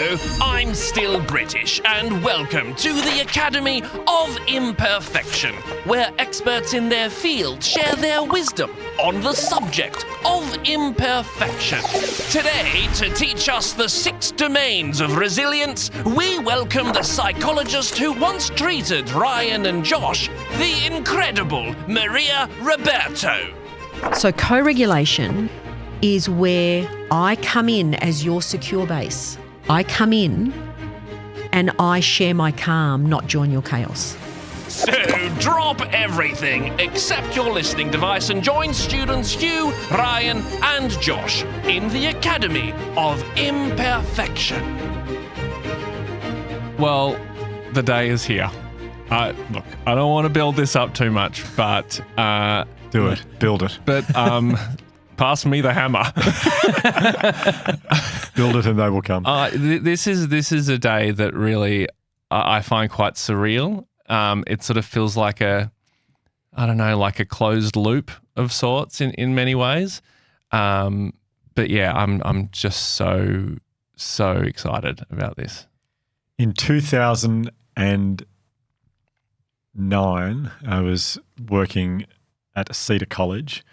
Hello, I'm still British, and welcome to the Academy of Imperfection, where experts in their field share their wisdom on the subject of imperfection. Today, to teach us the 6 domains of resilience, we welcome the psychologist who once treated Ryan and Josh, the incredible Maria Ruberto. So co-regulation is where I come in as your secure base. I come in and I share my calm, not join your chaos. So drop everything except your listening device and join students Hugh, Ryan and Josh in the Academy of Imperfection. Well, the day is here. Look, I don't want to build this up too much, but... Do it. Build it. But pass me the hammer. Build it and they will come. This is a day that really I find quite surreal. It sort of feels like a closed loop of sorts in many ways. But yeah, I'm just so excited about this. In 2009, I was working at Cedar College,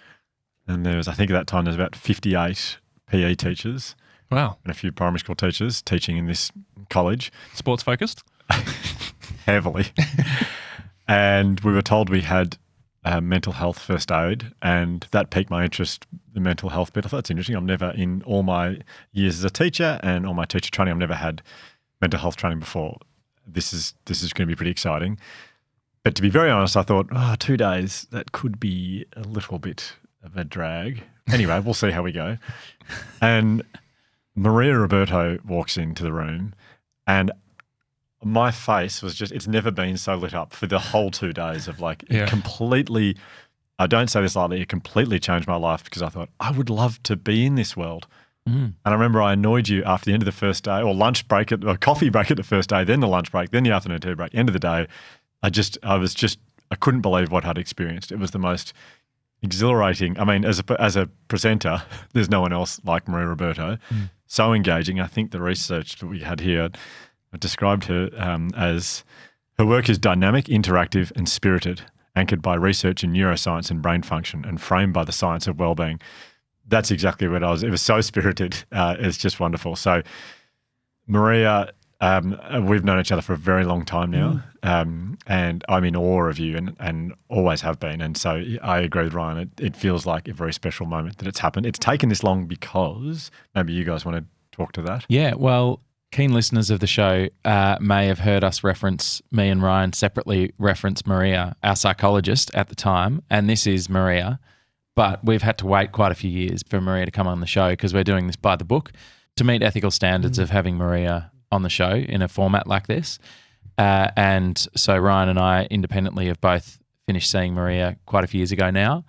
and I think at that time, there's about 58 PE teachers. Wow. And a few primary school teachers teaching in this college. Sports focused? Heavily. And we were told we had mental health first aid, and that piqued my interest, the mental health bit. I thought that's interesting. I've never, in all my years as a teacher and all my teacher training, I've never had mental health training before. This is going to be pretty exciting. But to be very honest, I thought, 2 days, that could be a little bit of a drag. Anyway, we'll see how we go. And Maria Ruberto walks into the room, and my face was just, it's never been so lit up for the whole 2 days of it completely, I don't say this lightly, it completely changed my life because I thought, I would love to be in this world. And I remember I annoyed you after the end of the first day, or coffee break at the first day, then the lunch break, then the afternoon tea break, end of the day. I couldn't believe what I'd experienced. It was the most exhilarating. I mean, as a presenter, there's no one else like Maria Ruberto. So engaging. I think the research that we had here described her as her work is dynamic, interactive, and spirited, anchored by research in neuroscience and brain function, and framed by the science of wellbeing. That's exactly what I was. It was so spirited. It's just wonderful. So, Maria. We've known each other for a very long time now, and I'm in awe of you and always have been. And so I agree with Ryan. It feels like a very special moment that it's happened. It's taken this long because maybe you guys want to talk to that. Yeah, well, keen listeners of the show may have heard us me and Ryan separately reference Maria, our psychologist at the time, and this is Maria. But we've had to wait quite a few years for Maria to come on the show because we're doing this by the book to meet ethical standards of having Maria on the show in a format like this. And so Ryan and I independently have both finished seeing Maria quite a few years ago now.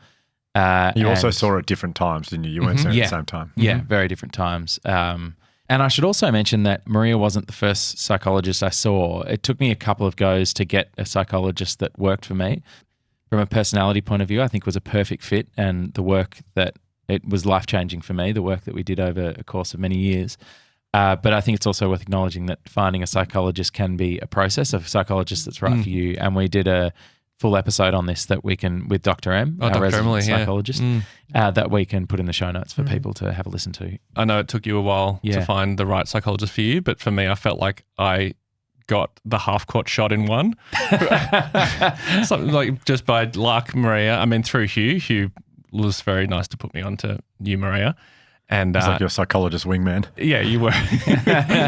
You also saw her at different times, didn't you? You weren't seeing her at the same time. Yeah, very different times. And I should also mention that Maria wasn't the first psychologist I saw. It took me a couple of goes to get a psychologist that worked for me. From a personality point of view, I think was a perfect fit, and the work that it was life-changing for me, the work that we did over a course of many years. But I think it's also worth acknowledging that finding a psychologist can be a process, a psychologist that's right for you. And we did a full episode on this that we can, with Dr. M, our resident psychologist, that we can put in the show notes for people to have a listen to. I know it took you a while to find the right psychologist for you, but for me, I felt like I got the half-court shot in one. Something like just by luck, Maria. I mean, through Hugh. Hugh was very nice to put me on to you, Maria. And it's like your psychologist wingman. Yeah, you were.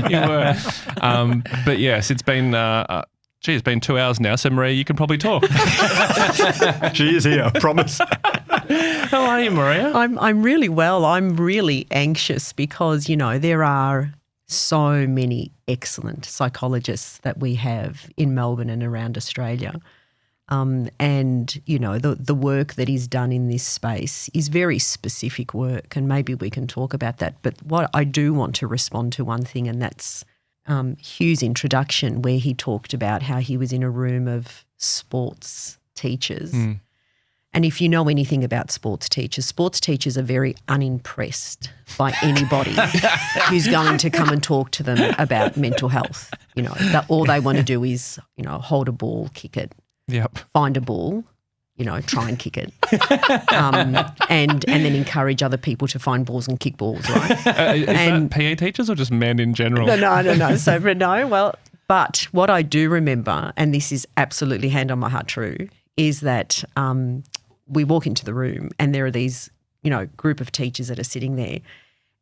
You were. But yes, it's been, it's been 2 hours now, so Maria, you can probably talk. She is here, I promise. How are you, Maria? I'm really well. I'm really anxious because, there are so many excellent psychologists that we have in Melbourne and around Australia. And, the work that is done in this space is very specific work, and maybe we can talk about that. But what I do want to respond to one thing, and that's Hugh's introduction, where he talked about how he was in a room of sports teachers And if you know anything about sports teachers are very unimpressed by anybody who's going to come and talk to them about mental health. You know, all they want to do is, you know, hold a ball, kick it, find a ball, you know, try and kick it, and then encourage other people to find balls and kick balls, right? Is that PE teachers or just men in general? No. So, no, well, but what I do remember, and this is absolutely hand on my heart true, is that we walk into the room and there are these, you know, group of teachers that are sitting there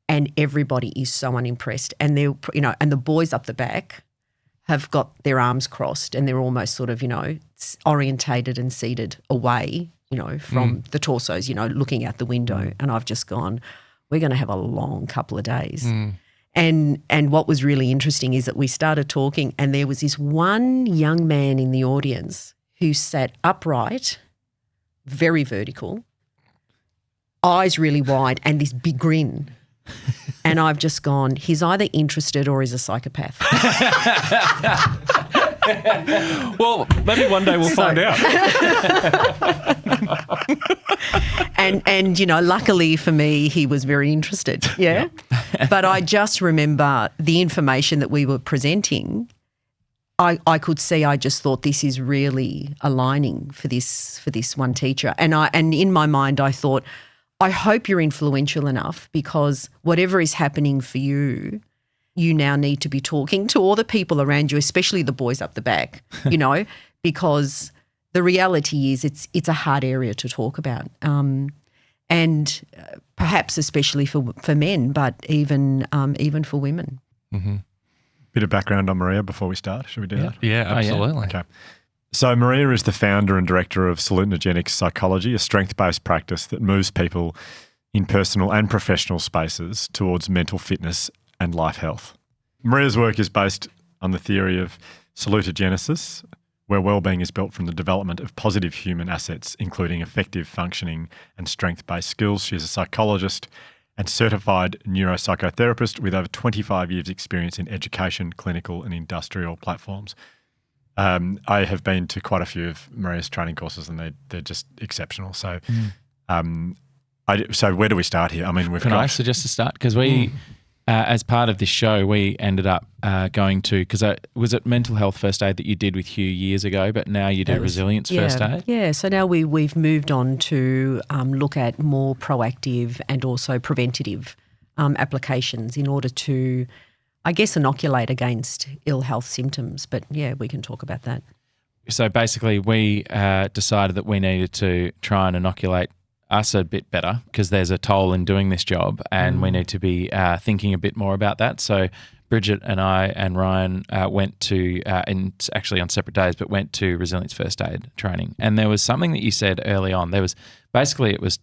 and everybody is so unimpressed. And they're, you know, and the boys up the back have got their arms crossed and they're almost sort of, you know, orientated and seated away, you know, from the torsos, you know, looking out the window. And I've just gone, we're going to have a long couple of days. And what was really interesting is that we started talking and there was this one young man in the audience who sat upright, very vertical, eyes really wide and this big grin. And I've just gone, he's either interested or he's a psychopath. Well, maybe one day we'll find out. And you know, luckily for me, he was very interested, yeah. But I just remember the information that we were presenting, I could see, I just thought this is really aligning for this one teacher. And in my mind I thought, I hope you're influential enough because whatever is happening for you, you now need to be talking to all the people around you, especially the boys up the back, you know, because the reality is it's a hard area to talk about. And perhaps especially for men, but even for women. Mm-hmm. Bit of background on Maria before we start. Should we do that? Yeah, absolutely. Okay. So Maria is the founder and director of Salutegenics Psychology, a strength-based practice that moves people in personal and professional spaces towards mental fitness and life health. Maria's work is based on the theory of salutogenesis, where wellbeing is built from the development of positive human assets, including effective functioning and strength-based skills. She's a psychologist and certified neuropsychotherapist with over 25 years' experience in education, clinical and industrial platforms. I have been to quite a few of Maria's training courses and they're just exceptional. So so where do we start here? I mean, Can I suggest to start? Because we, as part of this show, we ended up going to, because was it mental health first aid that you did with Hugh years ago, but now you do resilience first aid? Yeah, so now we've moved on to look at more proactive and also preventative applications in order to, I guess, inoculate against ill health symptoms. But yeah, we can talk about that. So basically we decided that we needed to try and inoculate us a bit better because there's a toll in doing this job and we need to be thinking a bit more about that. So Bridget and I and Ryan went to, and actually on separate days, but went to resilience first aid training. And there was something that you said early on. It was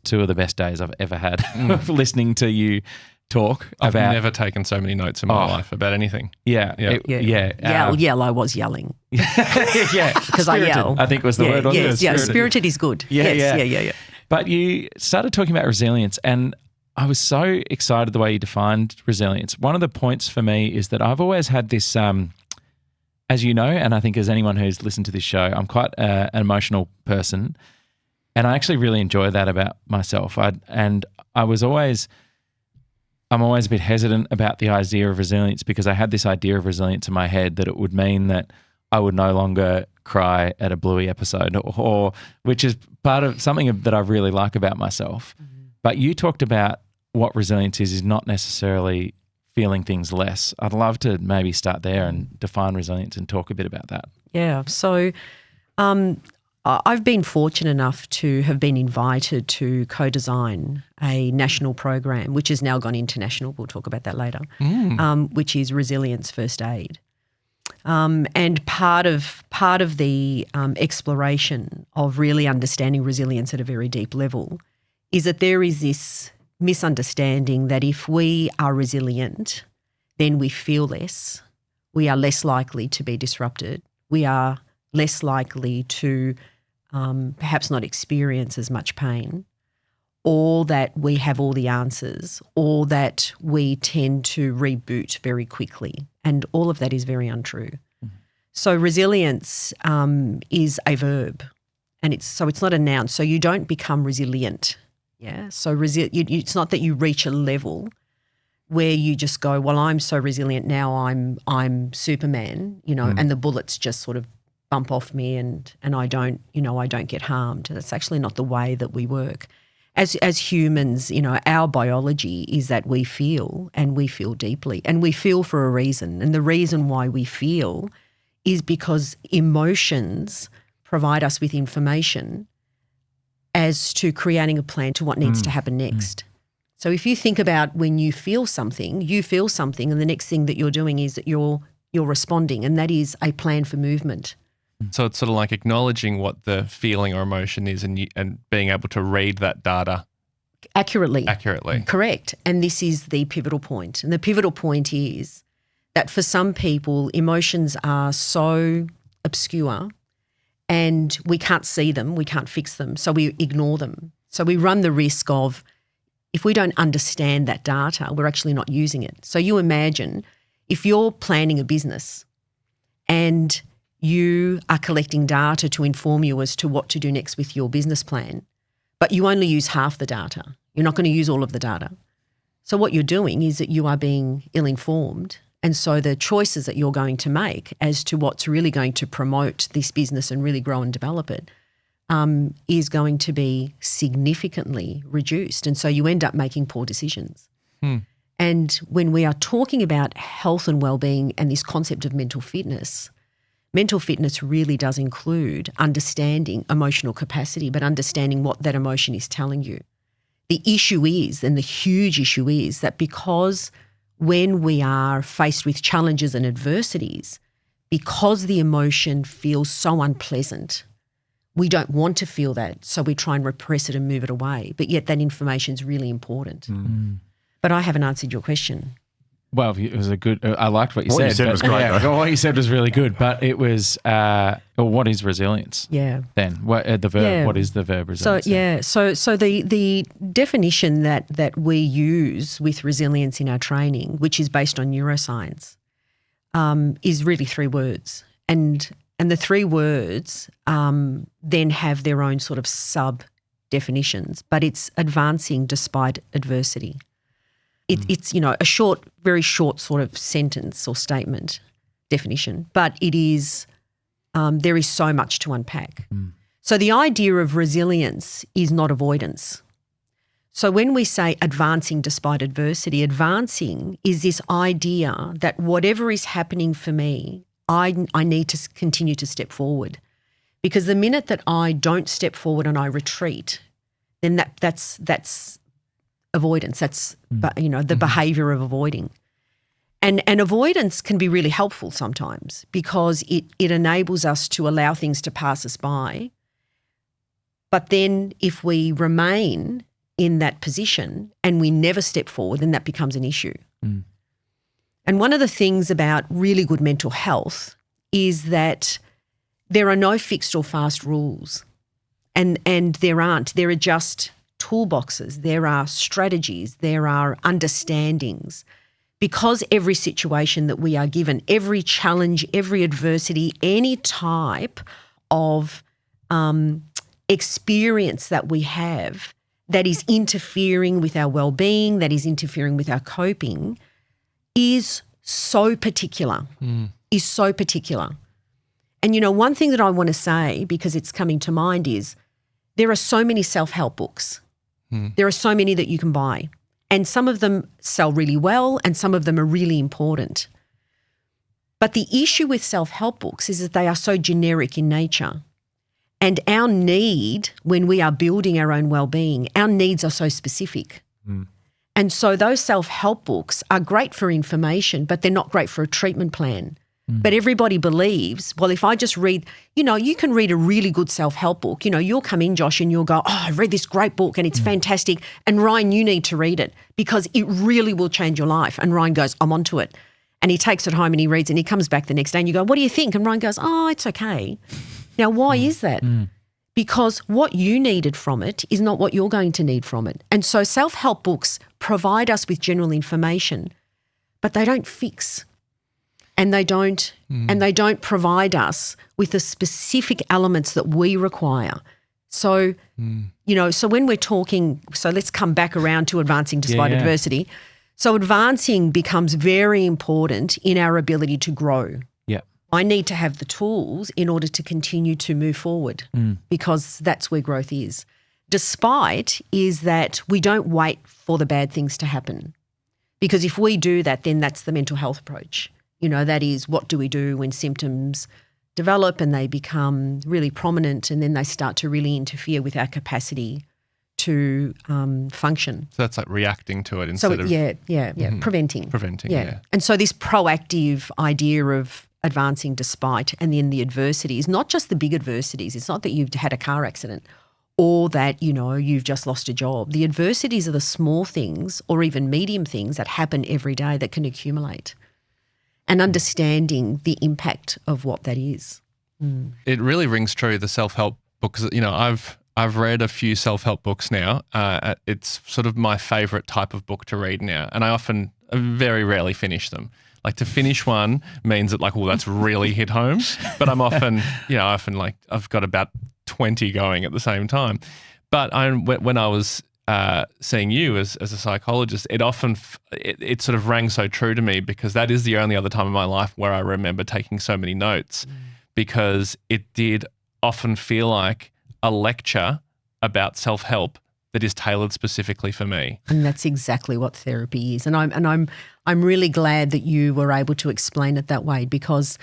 two of the best days I've ever had of listening to you talk I've about. never taken so many notes in my life about anything. Yeah. Yell, I was yelling. Yeah. Because I yell. I think was the word, wasn't it? Yeah, spirited is good. Yeah. But you started talking about resilience and I was so excited the way you defined resilience. One of the points for me is that I've always had this, as you know, and I think as anyone who's listened to this show, I'm quite an emotional person and I actually really enjoy that about myself. I'm always a bit hesitant about the idea of resilience because I had this idea of resilience in my head that it would mean that I would no longer cry at a Bluey episode or which is part of something that I really like about myself. Mm-hmm. But you talked about what resilience is not necessarily feeling things less. I'd love to maybe start there and define resilience and talk a bit about that. Yeah. So I've been fortunate enough to have been invited to co-design a national program, which has now gone international. We'll talk about that later, which is Resilience First Aid. And part of the exploration of really understanding resilience at a very deep level is that there is this misunderstanding that if we are resilient, then we feel less, we are less likely to be disrupted, we are less likely to perhaps not experience as much pain, or that we have all the answers, or that we tend to reboot very quickly. And all of that is very untrue. Mm-hmm. So resilience is a verb, and it's not a noun. So you don't become resilient. Yeah. So it's not that you reach a level where you just go, well, I'm so resilient now, I'm Superman, and the bullets just sort of bump off me and I don't get harmed. That's actually not the way that we work. As humans, our biology is that we feel, and we feel deeply, and we feel for a reason. And the reason why we feel is because emotions provide us with information as to creating a plan to what needs to happen next. So if you think about when you feel something, and the next thing that you're doing is that you're responding, and that is a plan for movement. So it's sort of like acknowledging what the feeling or emotion is and being able to read that data accurately. Correct. And this is the pivotal point. And the pivotal point is that for some people, emotions are so obscure and we can't see them, we can't fix them, so we ignore them. So we run the risk of, if we don't understand that data, we're actually not using it. So you imagine if you're planning a business and you are collecting data to inform you as to what to do next with your business plan, but you only use half the data. You're not going to use all of the data. So what you're doing is that you are being ill-informed, and so the choices that you're going to make as to what's really going to promote this business and really grow and develop it is going to be significantly reduced. And so you end up making poor decisions. And when we are talking about health and wellbeing and this concept of mental fitness really does include understanding emotional capacity, but understanding what that emotion is telling you. The issue is, and the huge issue is, that because when we are faced with challenges and adversities, because the emotion feels so unpleasant, we don't want to feel that, so we try and repress it and move it away. But yet that information is really important. But I haven't answered your question. Well, it was a good. I liked what you said. What you said was great. Yeah, what you said was really good. But it was, what is resilience? Yeah. Then the verb. Yeah. What is the verb resilience? So the definition that we use with resilience in our training, which is based on neuroscience, is really 3 words, and the 3 words then have their own sort of sub definitions. But it's advancing despite adversity. It's a short, very short sort of sentence or statement definition, but it is there is so much to unpack. So the idea of resilience is not avoidance. So when we say advancing despite adversity, advancing is this idea that whatever is happening for me, I need to continue to step forward, because the minute that I don't step forward and I retreat, then that's avoidance. That's the behaviour of avoiding. And avoidance can be really helpful sometimes, because it enables us to allow things to pass us by. But then if we remain in that position and we never step forward, then that becomes an issue. And one of the things about really good mental health is that there are no fixed or fast rules. And there aren't. There are just toolboxes, there are strategies, there are understandings. Because every situation that we are given, every challenge, every adversity, any type of experience that we have that is interfering with our well-being, that is interfering with our coping, is so particular, is so particular. And, one thing that I want to say, because it's coming to mind, is there are so many self-help books. There are so many that you can buy, and some of them sell really well and some of them are really important. But the issue with self-help books is that they are so generic in nature, and our need, when we are building our own well-being, our needs are so specific. And so those self-help books are great for information, but they're not great for a treatment plan. But everybody believes, well, if I just read, you can read a really good self-help book. You'll come in, Josh, and you'll go, oh, I've read this great book and it's fantastic. And Ryan, you need to read it because it really will change your life. And Ryan goes, I'm onto it. And he takes it home and he reads, and he comes back the next day and you go, what do you think? And Ryan goes, oh, it's okay. Now, why is that? Because what you needed from it is not what you're going to need from it. And so self-help books provide us with general information, but they don't fix. and they don't provide us with the specific elements that we require. So, so when we're talking, so let's come back around to advancing despite adversity. So advancing becomes very important in our ability to grow. Yeah. I need to have the tools in order to continue to move forward because that's where growth is. Despite is that we don't wait for the bad things to happen, because if we do that, then that's the mental health approach. That is, what do we do when symptoms develop and they become really prominent, and then they start to really interfere with our capacity to function. So that's like reacting to it instead of preventing. Preventing, yeah. And so this proactive idea of advancing despite and then the adversity is not just the big adversities. It's not that you've had a car accident or that, you've just lost a job. The adversities are the small things or even medium things that happen every day that can accumulate, and understanding the impact of what that is. It really rings true, the self-help books. I've read a few self-help books now. It's sort of my favourite type of book to read now, and I very rarely finish them. Like, to finish one means that that's really hit home. But I'm often, I've got about 20 going at the same time. But when I was seeing you as a psychologist, it sort of rang so true to me, because that is the only other time in my life where I remember taking so many notes, because it did often feel like a lecture about self-help that is tailored specifically for me. And that's exactly what therapy is. And I'm really glad that you were able to explain it that way, because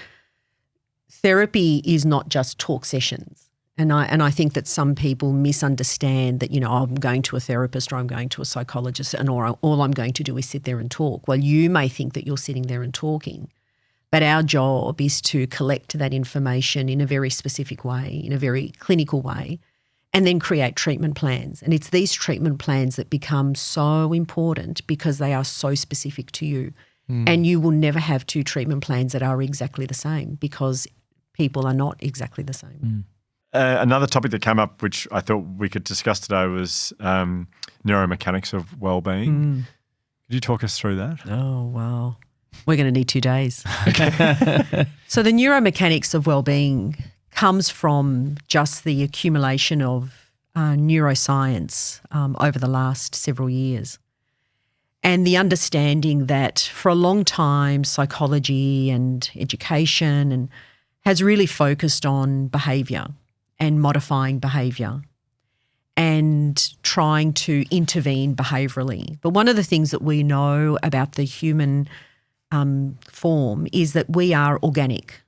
therapy is not just talk sessions. And I think that some people misunderstand that, I'm going to a therapist or I'm going to a psychologist and all I'm going to do is sit there and talk. Well, you may think that you're sitting there and talking, but our job is to collect that information in a very specific way, in a very clinical way, and then create treatment plans. And it's these treatment plans that become so important because they are so specific to you. And you will never have two treatment plans that are exactly the same, because people are not exactly the same. Another topic that came up, which I thought we could discuss today, was Neuro-Mechanics of Wellbeing. Could you talk us through that? Oh, wow. We're going to need 2 days. So the Neuro-Mechanics of Wellbeing comes from just the accumulation of neuroscience over the last several years, and the understanding that for a long time psychology and education has really focused on behaviour and modifying behaviour and trying to intervene behaviourally. But one of the things that we know about the human form is that we are organic.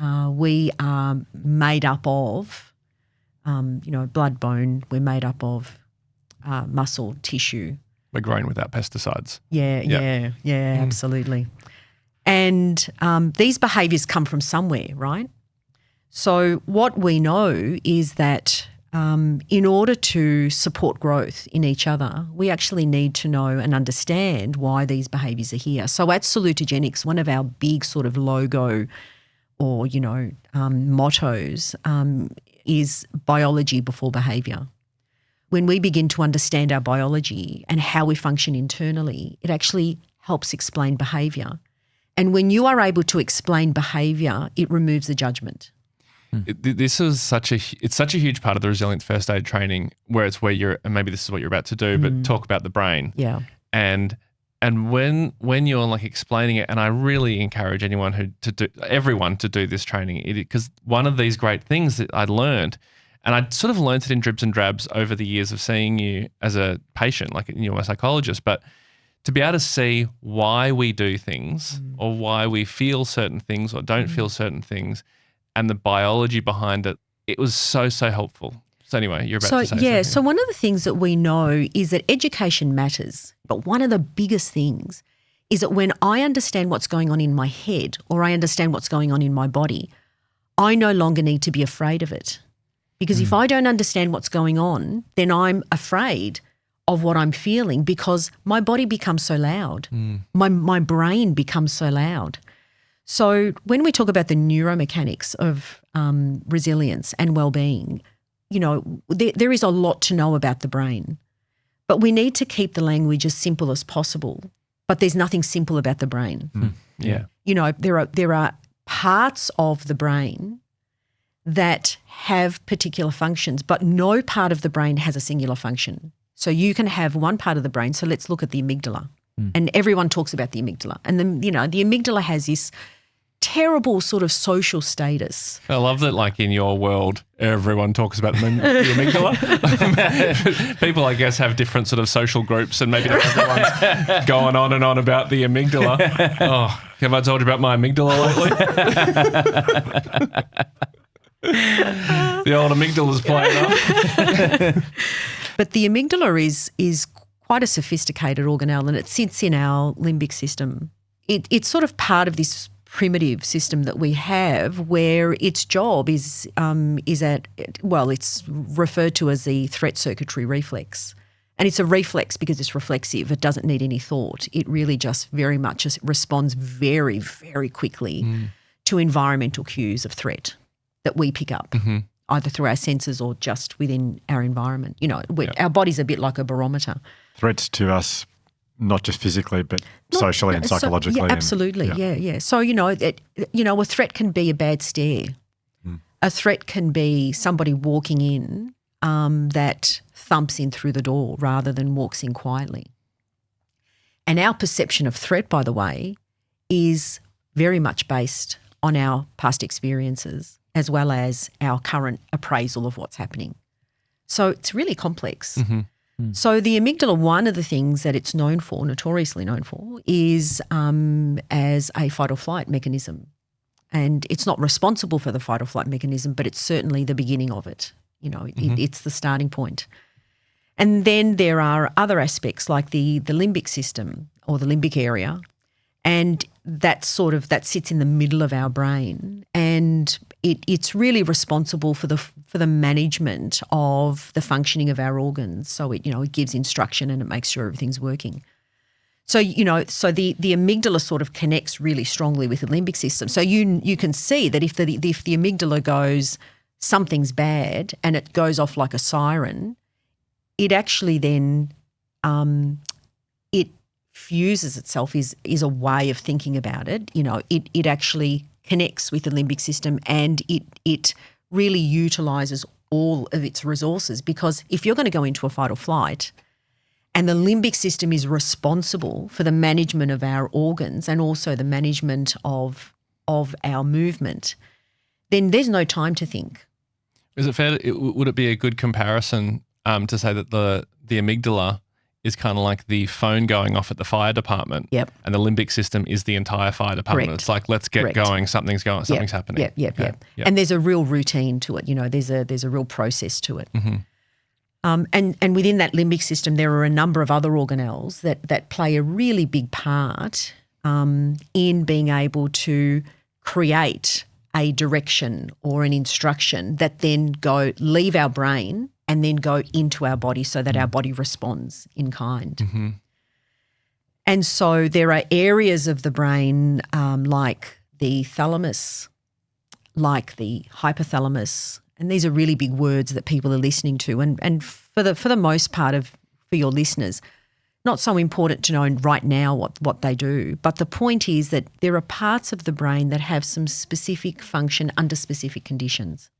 We are made up of, blood, bone. We're made up of muscle, tissue. We're grown without pesticides. Yeah, absolutely. And these behaviours come from somewhere, right? So what we know is that in order to support growth in each other, we actually need to know and understand why these behaviours are here. So at Salutegenics, one of our big sort of logo or, mottos is biology before behaviour. When we begin to understand our biology and how we function internally, it actually helps explain behaviour. And when you are able to explain behaviour, it removes the judgment. This is such a huge part of the Resilient First Aid training, where it's where and maybe this is what you're about to do, but talk about the brain. Yeah. And when you're explaining it, and I really encourage everyone to do this training, because one of these great things that I learned, and I sort of learned it in dribs and drabs over the years of seeing you as a patient, you're a psychologist, but to be able to see why we do things or why we feel certain things or don't feel certain things, and the biology behind it, it was so helpful. So anyway, you're about to say something. So one of the things that we know is that education matters, but one of the biggest things is that when I understand what's going on in my head or I understand what's going on in my body, I no longer need to be afraid of it. Because if I don't understand what's going on, then I'm afraid of what I'm feeling, because my body becomes so loud. My brain becomes so loud. So when we talk about the neuromechanics of resilience and well-being, there is a lot to know about the brain, but we need to keep the language as simple as possible. But there's nothing simple about the brain. Yeah. You know, there are parts of the brain that have particular functions, but no part of the brain has a singular function. So you can have one part of the brain. So let's look at the amygdala. And everyone talks about the amygdala. And then, you know, the amygdala has this terrible sort of social status. I love that, like, in your world, everyone talks about the amygdala. People, I guess, have different sort of social groups, and maybe not everyone's going on and on about the amygdala. Oh, have I told you about my amygdala lately? The old amygdala's playing up. But the amygdala is quite a sophisticated organelle, and it sits in our limbic system. It's sort of part of this primitive system that we have, where its job is it's referred to as the threat circuitry reflex. And it's a reflex because it's reflexive. It doesn't need any thought. It really just very much responds very, very quickly to environmental cues of threat that we pick up, either through our senses or just within our environment. You know, our body's a bit like a barometer. Threats to us, not just physically, but socially and psychologically. Yeah, absolutely. Yeah. So, you know, a threat can be a bad stare. A threat can be somebody walking in that thumps in through the door rather than walks in quietly. And our perception of threat, by the way, is very much based on our past experiences as well as our current appraisal of what's happening. So it's really complex. So the amygdala, one of the things that it's known for, notoriously known for, is as a fight or flight mechanism. And it's not responsible for the fight or flight mechanism, but it's certainly the beginning of it. You know, it's the starting point. And then there are other aspects like the limbic system or the limbic area, and that sits in the middle of our brain, and it's really responsible for the management of the functioning of our organs. So it gives instruction and it makes sure everything's working. So the amygdala sort of connects really strongly with the limbic system. So you can see that if the amygdala goes something's bad and it goes off like a siren, it actually then it fuses itself is a way of thinking about it. You know, it actually connects with the limbic system, and it really utilises all of its resources, because if you're going to go into a fight or flight and the limbic system is responsible for the management of our organs and also the management of our movement, then there's no time to think. Is it fair? Would it be a good comparison to say that the amygdala is kind of like the phone going off at the fire department, and the limbic system is the entire fire department? Correct. It's like, let's get going. Something's happening. Yep. And there's a real routine to it. You know, there's a real process to it. And within that limbic system, there are a number of other organelles that play a really big part in being able to create a direction or an instruction that then leave our brain and then go into our body so that our body responds in kind. And so there are areas of the brain like the thalamus, like the hypothalamus, and these are really big words that people are listening to. And for the most part for your listeners, not so important to know right now what they do, but the point is that there are parts of the brain that have some specific function under specific conditions.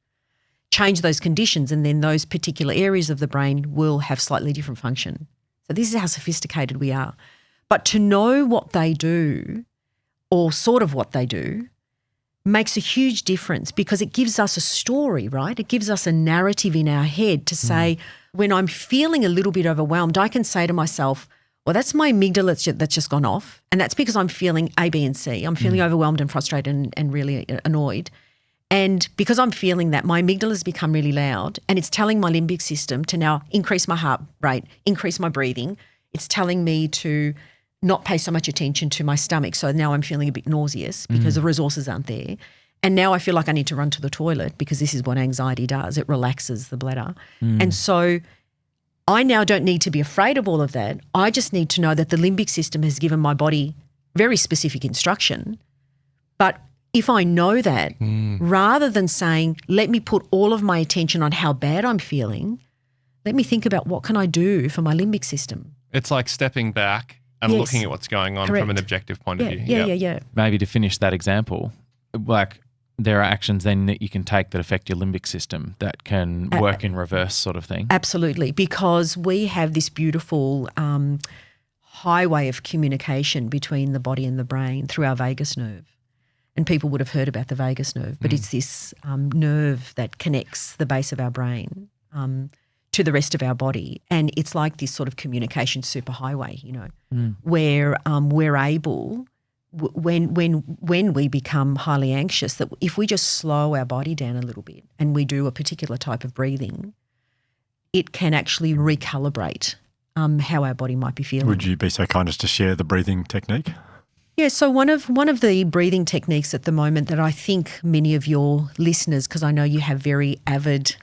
Change those conditions and then those particular areas of the brain will have slightly different function. So this is how sophisticated we are. But to know what they do, or sort of what they do, makes a huge difference, because it gives us a story, right? It gives us a narrative in our head to say, when I'm feeling a little bit overwhelmed, I can say to myself, well, that's my amygdala that's just gone off, and that's because I'm feeling A, B, and C. I'm feeling overwhelmed and frustrated and really annoyed. And because I'm feeling that, my amygdala has become really loud, and it's telling my limbic system to now increase my heart rate, increase my breathing. It's telling me to not pay so much attention to my stomach. So now I'm feeling a bit nauseous because the resources aren't there. And now I feel like I need to run to the toilet, because this is what anxiety does. It relaxes the bladder. And so I now don't need to be afraid of all of that. I just need to know that the limbic system has given my body very specific instruction. But if I know that, rather than saying, let me put all of my attention on how bad I'm feeling, let me think about what can I do for my limbic system. It's like stepping back and Yes. looking at what's going on Correct. from an objective point of view. Yeah. Maybe to finish that example, like there are actions then that you can take that affect your limbic system that can work in reverse sort of thing. Absolutely, because we have this beautiful highway of communication between the body and the brain through our vagus nerve. And people would have heard about the vagus nerve, but it's this nerve that connects the base of our brain to the rest of our body. And it's like this sort of communication superhighway, where we're able, when we become highly anxious, that if we just slow our body down a little bit and we do a particular type of breathing, it can actually recalibrate how our body might be feeling. Would you be so kind as to share the breathing technique? Yeah, so one of the breathing techniques at the moment that I think many of your listeners, because I know you have very avid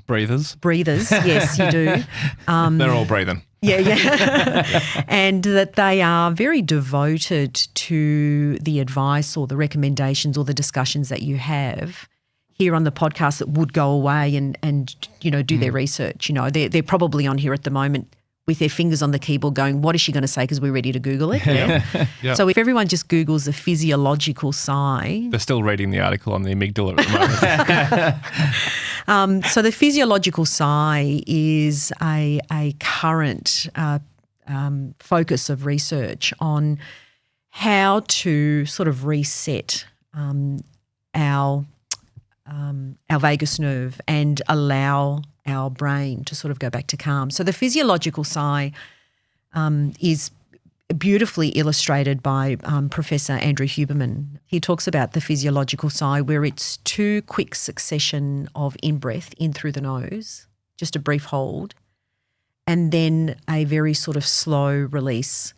Breathers. yes, you do. They're all breathing. Yeah. And that they are very devoted to the advice or the recommendations or the discussions that you have here on the podcast that would go away and do their research. They're probably on here at the moment with their fingers on the keyboard going, what is she going to say, because we're ready to Google it. Yeah. Yep. So if everyone just Googles the physiological sigh. They're still reading the article on the amygdala at the moment. So the physiological sigh is a current focus of research on how to sort of reset our vagus nerve and allow our brain to sort of go back to calm. So the physiological sigh is beautifully illustrated by Professor Andrew Huberman. He talks about the physiological sigh where it's 2 quick succession of in-breath in through the nose, just a brief hold, and then a very sort of slow release,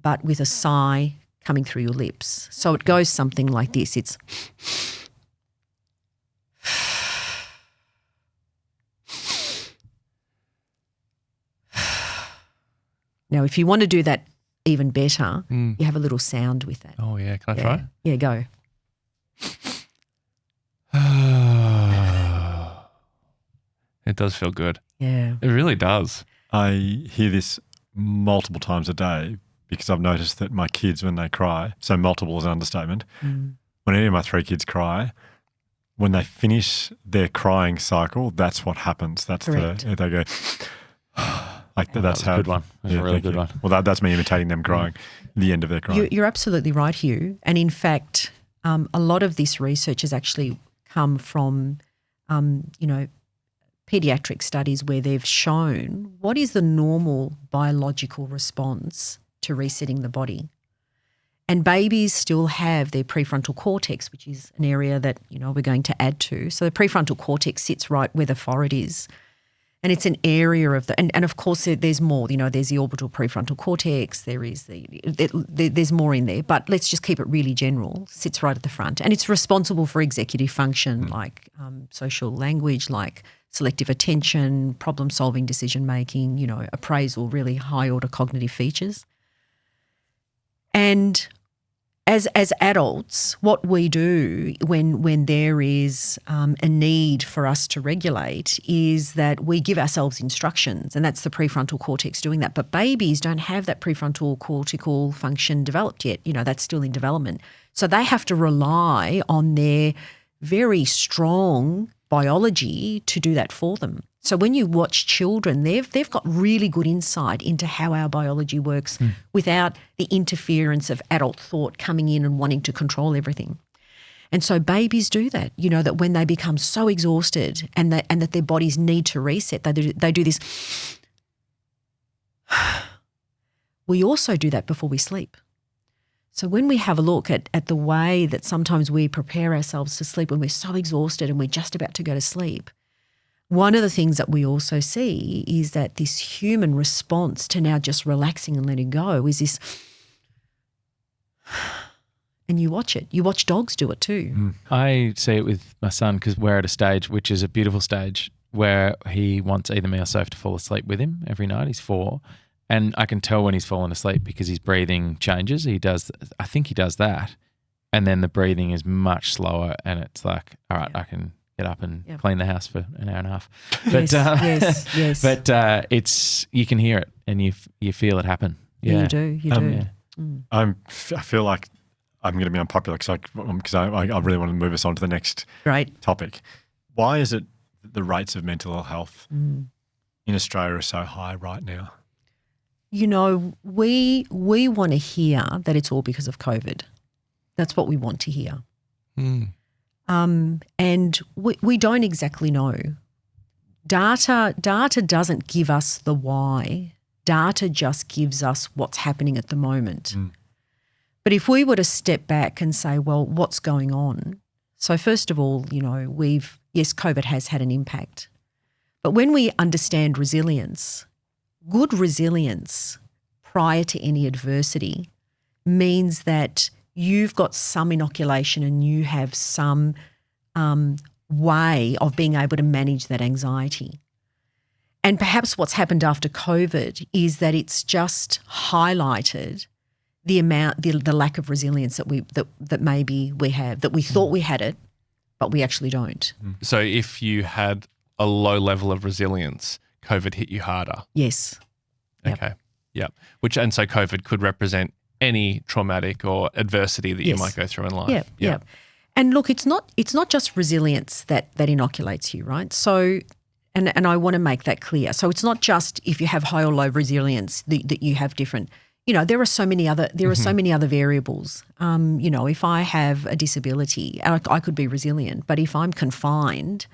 but with a sigh coming through your lips. So it goes something like this. It's now, if you want to do that even better, you have a little sound with that. Oh, yeah. Can I try? Yeah, go. It does feel good. Yeah. It really does. I hear this multiple times a day because I've noticed that my kids, when they cry, so multiple is an understatement, when any of my 3 kids cry, when they finish their crying cycle, that's what happens. That's Correct. they go, like that's how. Good one. That's a really thank good you. one. Well, that's me imitating them crying, the end of their crying. You're absolutely right, Hugh. And in fact, a lot of this research has actually come from, pediatric studies where they've shown what is the normal biological response to resetting the body. And babies still have their prefrontal cortex, which is an area that, we're going to add to. So the prefrontal cortex sits right where the forehead is. And it's an area of and of course there's more, there's the orbital prefrontal cortex, there's more in there, but let's just keep it really general, sits right at the front. And it's responsible for executive function like social language, like selective attention, problem-solving, decision-making, appraisal, really high-order cognitive features. And as adults, what we do when there is a need for us to regulate is that we give ourselves instructions, and that's the prefrontal cortex doing that. But babies don't have that prefrontal cortical function developed yet. That's still in development. So they have to rely on their very strong biology to do that for them. So when you watch children, they've got really good insight into how our biology works without the interference of adult thought coming in and wanting to control everything. And so babies do that, that when they become so exhausted and that their bodies need to reset, they do this. We also do that before we sleep. So when we have a look at the way that sometimes we prepare ourselves to sleep when we're so exhausted and we're just about to go to sleep, one of the things that we also see is that this human response to now just relaxing and letting go is this, and you watch it. You watch dogs do it too. I see it with my son because we're at a stage, which is a beautiful stage, where he wants either me or Soph to fall asleep with him every night. He's 4. And I can tell when he's fallen asleep because his breathing changes. I think he does that. And then the breathing is much slower and it's like, all right, I can get up and clean the house for an hour and a half. But, Yes. But you can hear it and you feel it happen. Yeah. You do. Yeah. I feel like I'm going to be unpopular because I really want to move us on to the next Great. topic. Why is it that the rates of mental health in Australia are so high right now? You know, we want to hear that it's all because of COVID. That's what we want to hear. And we don't exactly know. Data doesn't give us the why. Data just gives us what's happening at the moment. But if we were to step back and say, well, what's going on? So first of all, you know, yes, COVID has had an impact. But when we understand resilience, good resilience prior to any adversity means that you've got some inoculation and you have some way of being able to manage that anxiety. And perhaps what's happened after COVID is that it's just highlighted the lack of resilience that maybe we have, that we thought we had it, but we actually don't. So if you had a low level of resilience, COVID hit you harder. Yes. Yep. Okay. Yeah. And so COVID could represent any traumatic or adversity that you might go through in life. Yeah. And look, it's not just resilience that inoculates you, right? So, and I want to make that clear. So it's not just if you have high or low resilience that you have different. You know, there are so many other variables. You know, if I have a disability, I could be resilient, but if I'm confined,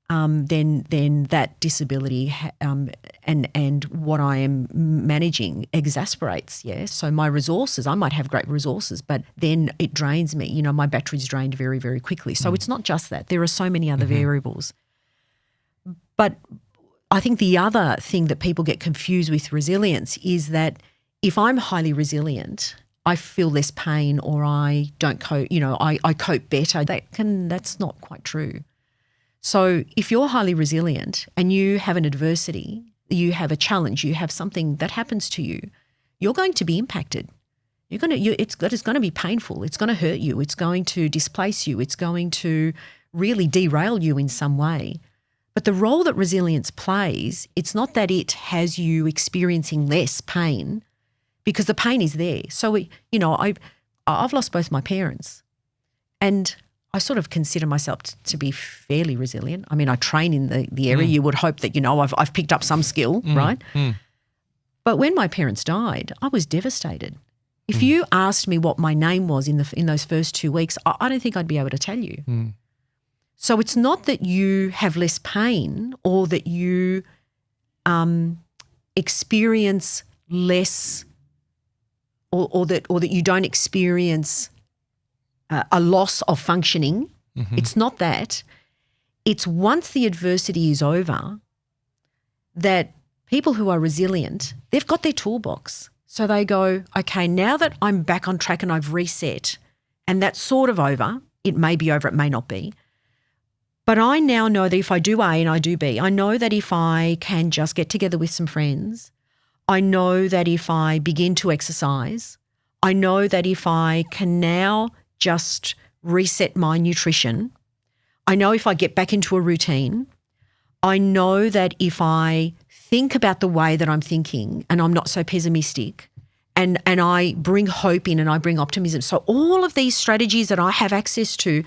then that disability and what I am managing exasperates. Yeah, so my resources, I might have great resources, but then it drains me. You know, my battery's drained very, very quickly. So it's not just that. There are so many other variables. But I think the other thing that people get confused with resilience is that if I'm highly resilient, I feel less pain or I don't cope. You know, I cope better. That's not quite true. So if you're highly resilient and you have an adversity, you have a challenge, you have something that happens to you, you're going to be impacted. It's going to be painful. It's going to hurt you. It's going to displace you. It's going to really derail you in some way. But the role that resilience plays, it's not that it has you experiencing less pain, because the pain is there. So I've lost both my parents, and I sort of consider myself to be fairly resilient. I mean, I train in the area. You would hope that, you know, I've picked up some skill, right? But when my parents died, I was devastated. If you asked me what my name was in those first 2 weeks, I don't think I'd be able to tell you. So it's not that you have less pain or that you experience less or that you don't experience a loss of functioning. It's not that. It's once the adversity is over that people who are resilient, they've got their toolbox. So they go, okay, now that I'm back on track and I've reset and that's sort of over, it may be over, it may not be. But I now know that if I do A and I do B, I know that if I can just get together with some friends, I know that if I begin to exercise, I know that if I can now just reset my nutrition, I know if I get back into a routine, I know that if I think about the way that I'm thinking and I'm not so pessimistic and I bring hope in and I bring optimism. So all of these strategies that I have access to,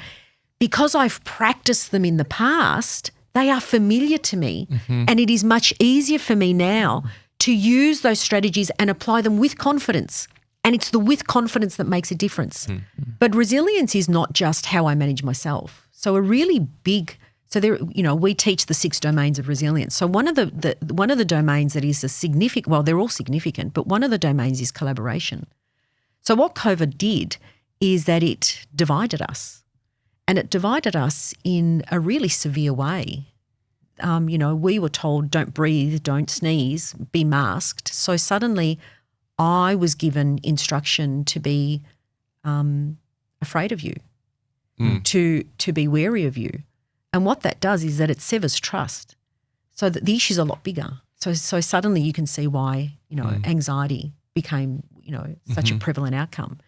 because I've practiced them in the past, they are familiar to me, and it is much easier for me now to use those strategies and apply them with confidence. And it's the with confidence that makes a difference. But resilience is not just how I manage myself. So a really big, so there, you know, we teach the 6 domains of resilience. So one of the domains that is a significant, well, they're all significant, but one of the domains is collaboration. So what COVID did is that it divided us. And it divided us in a really severe way. You know, we were told don't breathe, don't sneeze, be masked. So suddenly I was given instruction to be afraid of you, to be wary of you. And what that does is that it severs trust, so that the issue's a lot bigger. So suddenly you can see why, you know, anxiety became, you know, such a prevalent outcome.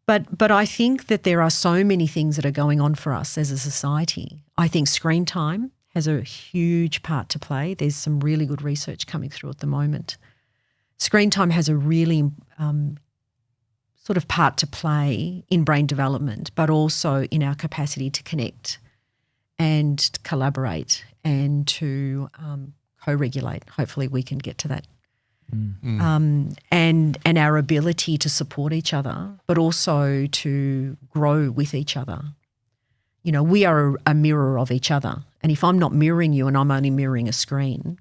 But I think that there are so many things that are going on for us as a society. I think screen time has a huge part to play. There's some really good research coming through at the moment. screen time has a really sort of part to play in brain development, but also in our capacity to connect and to collaborate and to co-regulate. Hopefully we can get to that. And our ability to support each other, but also to grow with each other. You know, we are a mirror of each other. And if I'm not mirroring you and I'm only mirroring a screen,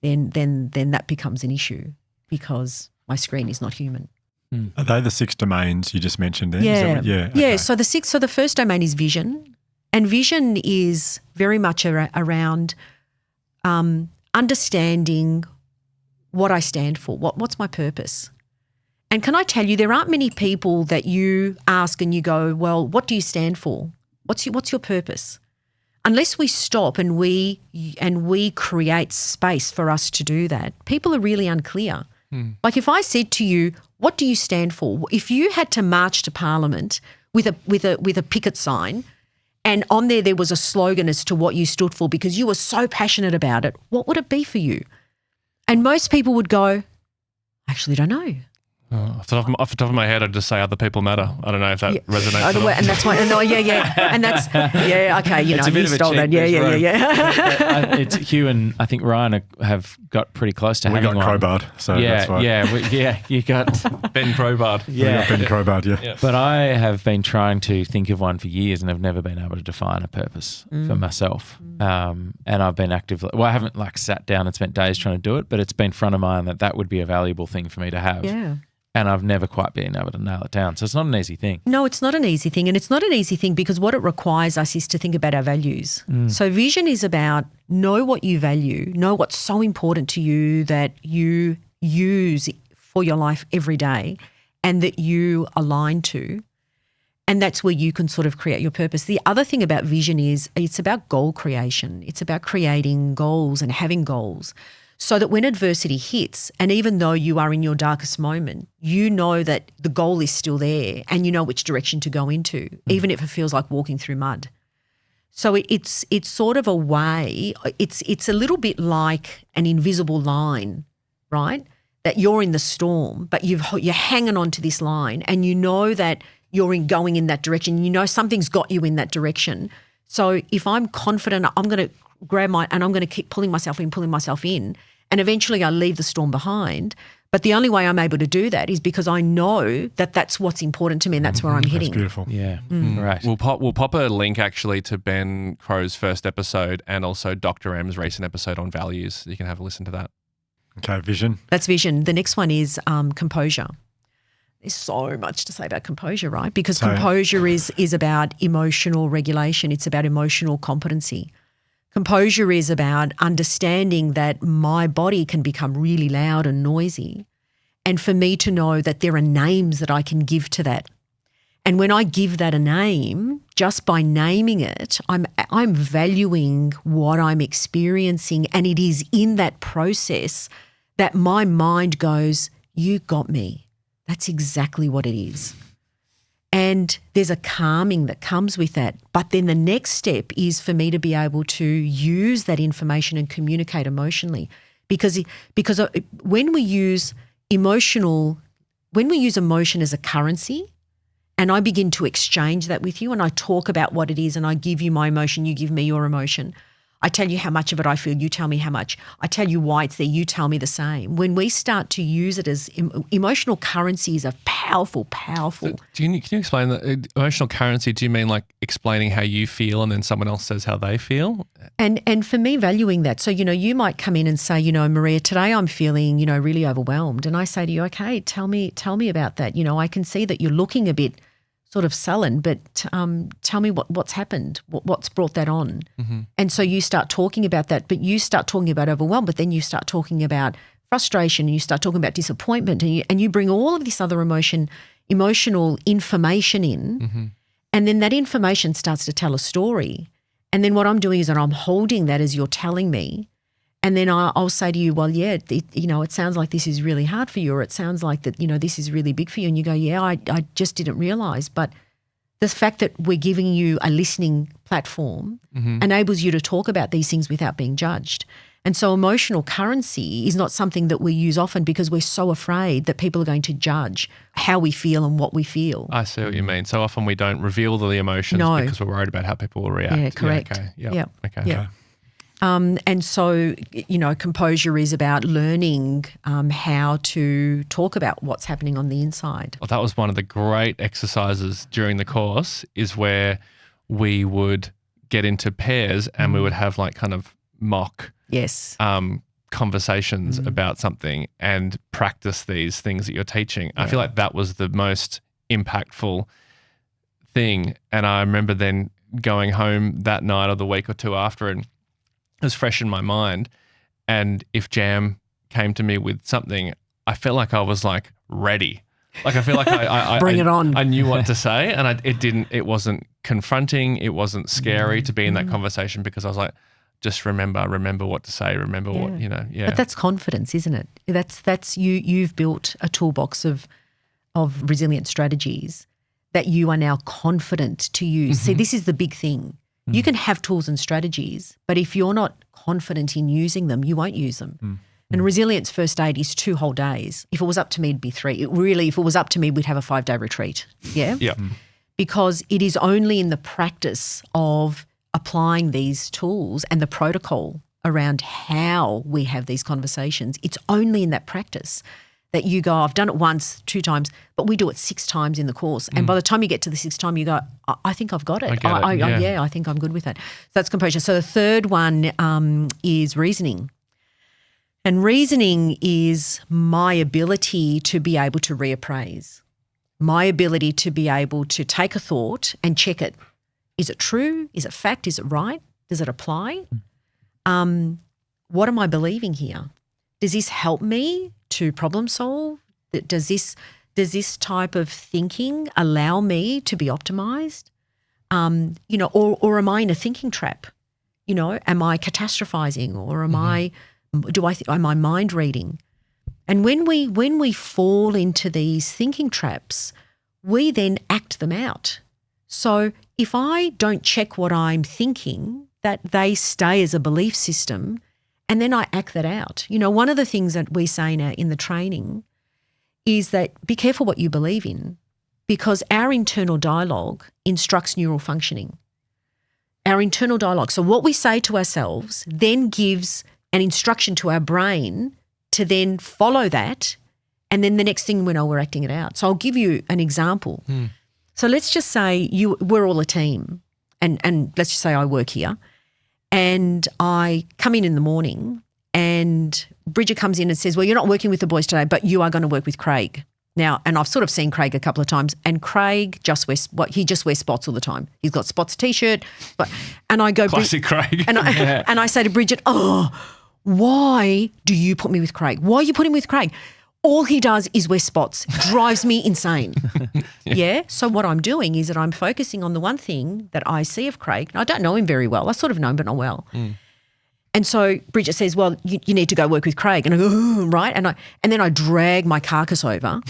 then that becomes an issue because my screen is not human. Are they the 6 domains you just mentioned there? Yeah. Yeah. Yeah. Okay. So the first domain is vision. And vision is very much around understanding what I stand for, what's my purpose. And can I tell you, there aren't many people that you ask and you go, well, what do you stand for? What's your purpose? Unless we stop and we create space for us to do that, people are really unclear. Like if I said to you, what do you stand for? If you had to march to Parliament with a picket sign and on there was a slogan as to what you stood for because you were so passionate about it, what would it be for you? And most people would go, I actually don't know. Off the top of my head, I'd just say other people matter. I don't know if that resonates at all. And that's why, and that's, okay, you know, you stole that. Yeah. It's Hugh and I think Ryan have got pretty close to having one. We got Crowbarred, so that's right. You got Ben Crowbarred. Yeah. Ben Crowbarred, yeah. But I have been trying to think of one for years and have never been able to define a purpose for myself. And I've been actively, I haven't like sat down and spent days trying to do it, but it's been front of mind that would be a valuable thing for me to have. Yeah. And I've never quite been able to nail it down. So it's not an easy thing. No, it's not an easy thing. And it's not an easy thing because what it requires us is to think about our values. So vision is about know what you value, know what's so important to you that you use for your life every day and that you align to. And that's where you can sort of create your purpose. The other thing about vision is it's about goal creation. It's about creating goals and having goals. So that when adversity hits, and even though you are in your darkest moment, you know that the goal is still there and you know which direction to go into, even if it feels like walking through mud. So it's sort of a way, it's a little bit like an invisible line, right? That you're in the storm, but you're hanging on to this line and you know that you're going in that direction. You know something's got you in that direction. So if I'm confident, I'm going to grab and I'm going to keep pulling myself in, and eventually I leave the storm behind. But the only way I'm able to do that is because I know that that's what's important to me and that's where I'm heading. That's beautiful. Yeah, right. We'll pop a link actually to Ben Crow's first episode and also Dr. M's recent episode on values. You can have a listen to that. Okay, vision. That's vision. The next one is composure. There's so much to say about composure, right? Because composure is about emotional regulation. It's about emotional competency. Composure is about understanding that my body can become really loud and noisy, and for me to know that there are names that I can give to that. And when I give that a name, just by naming it, I'm valuing what I'm experiencing, and it is in that process that my mind goes, you got me. That's exactly what it is. And there's a calming that comes with that. But then the next step is for me to be able to use that information and communicate emotionally. Because when we use emotion as a currency, and I begin to exchange that with you and I talk about what it is and I give you my emotion, you give me your emotion. I tell you how much of it I feel, you tell me how much. I tell you why it's there, you tell me the same. When we start to use it as emotional currency is a powerful. So can you explain that emotional currency? Do you mean like explaining how you feel and then someone else says how they feel? And for me, valuing that. So, you might come in and say, Maria, today I'm feeling, really overwhelmed. And I say to you, okay, tell me about that. I can see that you're looking a bit sort of sullen, but tell me what's happened, what's brought that on. Mm-hmm. And so you start talking about that, but you start talking about overwhelm, but then you start talking about frustration, and you start talking about disappointment, and you bring all of this other emotional information in, mm-hmm. and then that information starts to tell a story. And then what I'm doing is that I'm holding that as you're telling me, and then I'll say to you, well, yeah, it sounds like this is really hard for you, or it sounds like that, this is really big for you. And you go, yeah, I just didn't realise. But the fact that we're giving you a listening platform mm-hmm. enables you to talk about these things without being judged. And so emotional currency is not something that we use often because we're so afraid that people are going to judge how we feel and what we feel. I see what you mean. So often we don't reveal the emotions because we're worried about how people will react. Yeah, correct. Okay. Yeah. Okay. Yeah. And so, composure is about learning how to talk about what's happening on the inside. Well, that was one of the great exercises during the course, is where we would get into pairs and we would have like kind of mock Yes. conversations about something and practice these things that you're teaching. I feel like that was the most impactful thing. And I remember then going home that night or the week or two after, and it was fresh in my mind. And if Jam came to me with something, I felt like I was like ready. Like I feel like I Bring it on. I knew what to say, and it wasn't confronting. It wasn't scary to be in that conversation because I was like, just remember what to say. Remember what, yeah. But that's confidence, isn't it? That's you've built a toolbox of resilient strategies that you are now confident to use. See, this is the big thing. You can have tools and strategies, but if you're not confident in using them, you won't use them. And resilience first aid is 2 whole days. If it was up to me, it'd be 3. If it was up to me, we'd have a 5-day retreat. Yeah? Yeah. Because it is only in the practice of applying these tools and the protocol around how we have these conversations, it's only in that practice that you go, I've done it once, 2 times, but we do it 6 times in the course. And by the time you get to the 6th time, you go, I think I've got it. I think I'm good with it. So that's composure. So the third one is reasoning. And reasoning is my ability to be able to reappraise, my ability to be able to take a thought and check it. Is it true? Is it fact? Is it right? Does it apply? What am I believing here? Does this help me to problem solve? Does this type of thinking allow me to be optimized? Or am I in a thinking trap? Am I catastrophizing, or am am I mind reading? And when we fall into these thinking traps, we then act them out. So if I don't check what I'm thinking, that they stay as a belief system, and then I act that out. One of the things that we say in the training is that be careful what you believe in, because our internal dialogue instructs neural functioning. Our internal dialogue. So what we say to ourselves then gives an instruction to our brain to then follow that, and then the next thing we know, we're acting it out. So I'll give you an example. So let's just say we're all a team, and let's just say I work here, and I come in the morning and Bridget comes in and says, well, you're not working with the boys today, but you are going to work with Craig. Now, and I've sort of seen Craig a couple of times, and Craig just wears spots all the time. He's got spots T-shirt, and I go, classic Craig. And I say to Bridget, why do you put me with Craig? Why are you putting me with Craig? All he does is wear spots. Drives me insane. Yeah. So what I'm doing is that I'm focusing on the one thing that I see of Craig. I don't know him very well. I sort of know him, but not well. And so Bridget says, well, you need to go work with Craig. And I go, oh, right. And then I drag my carcass over,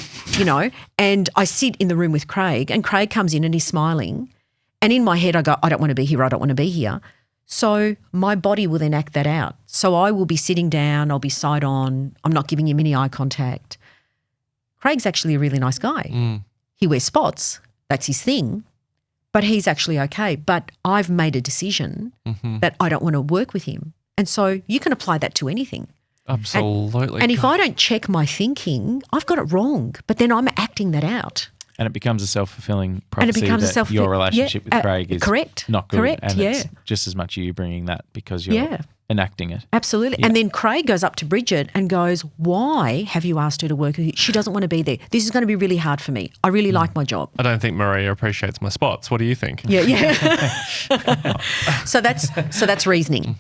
and I sit in the room with Craig, and Craig comes in and he's smiling. And in my head I go, I don't want to be here. I don't want to be here. So my body will then act that out. So I will be sitting down, I'll be side on, I'm not giving him any eye contact. Craig's actually a really nice guy. He wears spots, that's his thing, but he's actually okay. But I've made a decision that I don't want to work with him. And so you can apply that to anything. Absolutely. And if I don't check my thinking, I've got it wrong, but then I'm acting that out. And it becomes a self-fulfilling prophecy that your relationship with Craig is not good. And it's just as much you bringing that because you're enacting it. Absolutely. Yeah. And then Craig goes up to Bridget and goes, why have you asked her to work with you? She doesn't want to be there. This is going to be really hard for me. I really like my job. I don't think Maria appreciates my spots. What do you think? Yeah. So that's reasoning.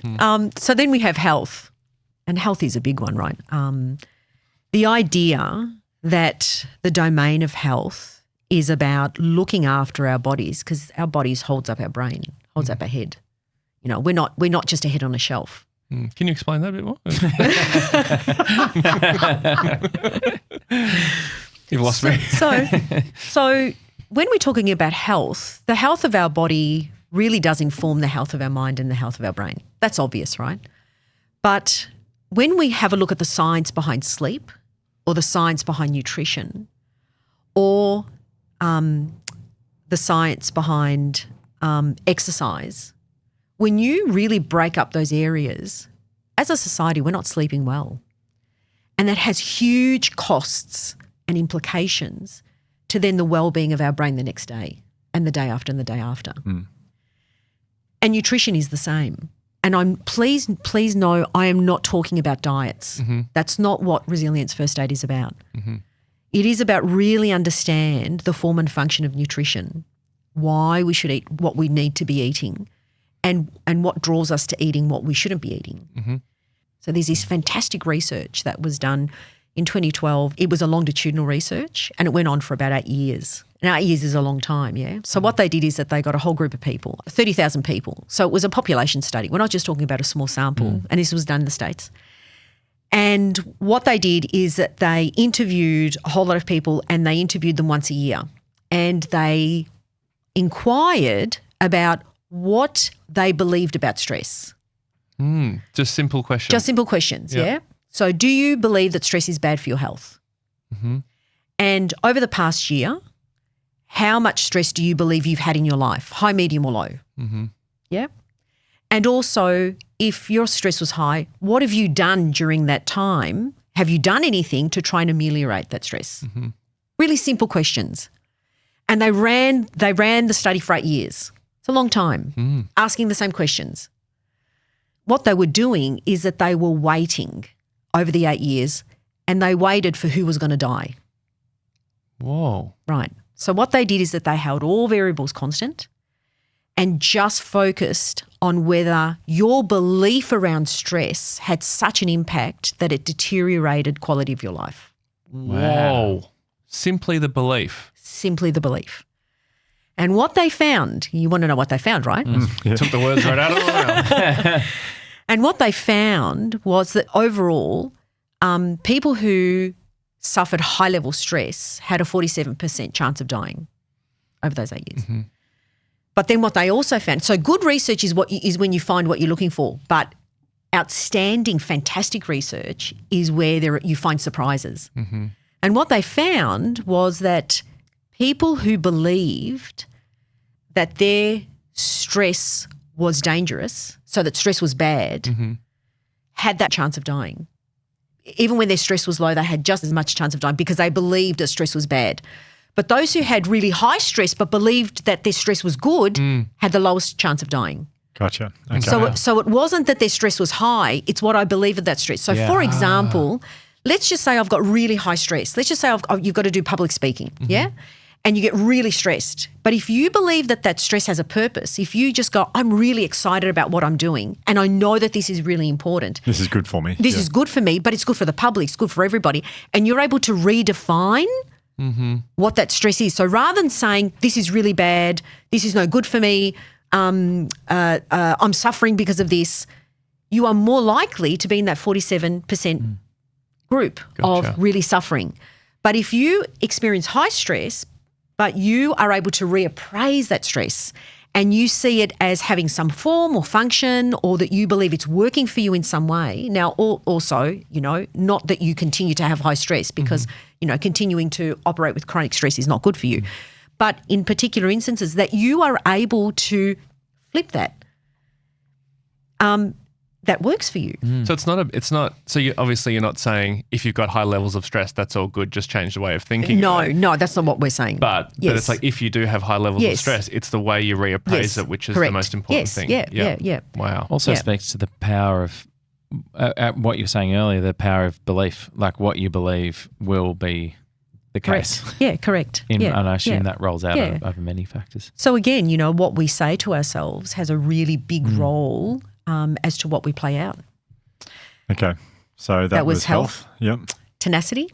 So then we have health. And health is a big one, right? The idea that the domain of health is about looking after our bodies, because our bodies holds up our brain, holds up our head. We're not just a head on a shelf. Can you explain that a bit more? You've lost me. So when we're talking about health, the health of our body really does inform the health of our mind and the health of our brain. That's obvious, right? But when we have a look at the science behind sleep or the science behind nutrition or the science behind exercise, when you really break up those areas, as a society, we're not sleeping well. And that has huge costs and implications to then the well-being of our brain the next day and the day after and the day after. And nutrition is the same. And please know I am not talking about diets. That's not what Resilience First Aid is about. It is about really understand the form and function of nutrition, why we should eat what we need to be eating, and what draws us to eating what we shouldn't be eating. So there's this fantastic research that was done in 2012. It was a longitudinal research and it went on for about 8 years. And 8 years is a long time, yeah? So what they did is that they got a whole group of people, 30,000 people. So it was a population study. We're not just talking about a small sample. And this was done in the States. And what they did is that they interviewed a whole lot of people and they interviewed them once a year. And they inquired about what they believed about stress. Just simple questions. Just simple questions, yeah? So do you believe that stress is bad for your health? And over the past year, how much stress do you believe you've had in your life, high, medium or low? Yeah? And also, if your stress was high, what have you done during that time? Have you done anything to try and ameliorate that stress? Really simple questions. And they ran the study for 8 years. It's a long time, asking the same questions. What they were doing is that they were waiting over the 8 years and they waited for who was going to die. Whoa. Right. So what they did is that they held all variables constant and just focused on whether your belief around stress had such an impact that it deteriorated quality of your life. Whoa. Simply the belief. Simply the belief. And what they found, you want to know what they found, right? Took the words right out of my mouth. And what they found was that overall, people who suffered high-level stress had a 47% chance of dying over those 8 years. But then what they also found, so good research is when you find what you're looking for, but outstanding, fantastic research is where you find surprises. And what they found was that people who believed that their stress was dangerous, so that stress was bad, had that chance of dying. Even when their stress was low, they had just as much chance of dying because they believed that stress was bad. But those who had really high stress but believed that their stress was good had the lowest chance of dying. Gotcha. Okay. So it wasn't that their stress was high, it's what I believe of that stress. So for example, let's just say I've got really high stress. Let's just say you've got to do public speaking, yeah? And you get really stressed. But if you believe that that stress has a purpose, if you just go, I'm really excited about what I'm doing and I know that this is really important. This is good for me. This is good for me, but it's good for the public, it's good for everybody. And you're able to redefine what that stress is. So rather than saying, this is really bad, this is no good for me, I'm suffering because of this, you are more likely to be in that 47% group of really suffering. But if you experience high stress, but you are able to reappraise that stress and you see it as having some form or function or that you believe it's working for you in some way. Now, also, not that you continue to have high stress because, continuing to operate with chronic stress is not good for you. But in particular instances that you are able to flip that, that works for you. So so you're not saying if you've got high levels of stress, that's all good, just change the way of thinking. No, that's not what we're saying. But it's like if you do have high levels of stress, it's the way you reappraise it, which is the most important thing. Yeah. Wow. Also speaks to the power of what you were saying earlier, the power of belief, like what you believe will be the case. Correct. Yeah, correct. And I assume that rolls out over many factors. So again, what we say to ourselves has a really big role as to what we play out. Okay. So that was health. Yep. Tenacity.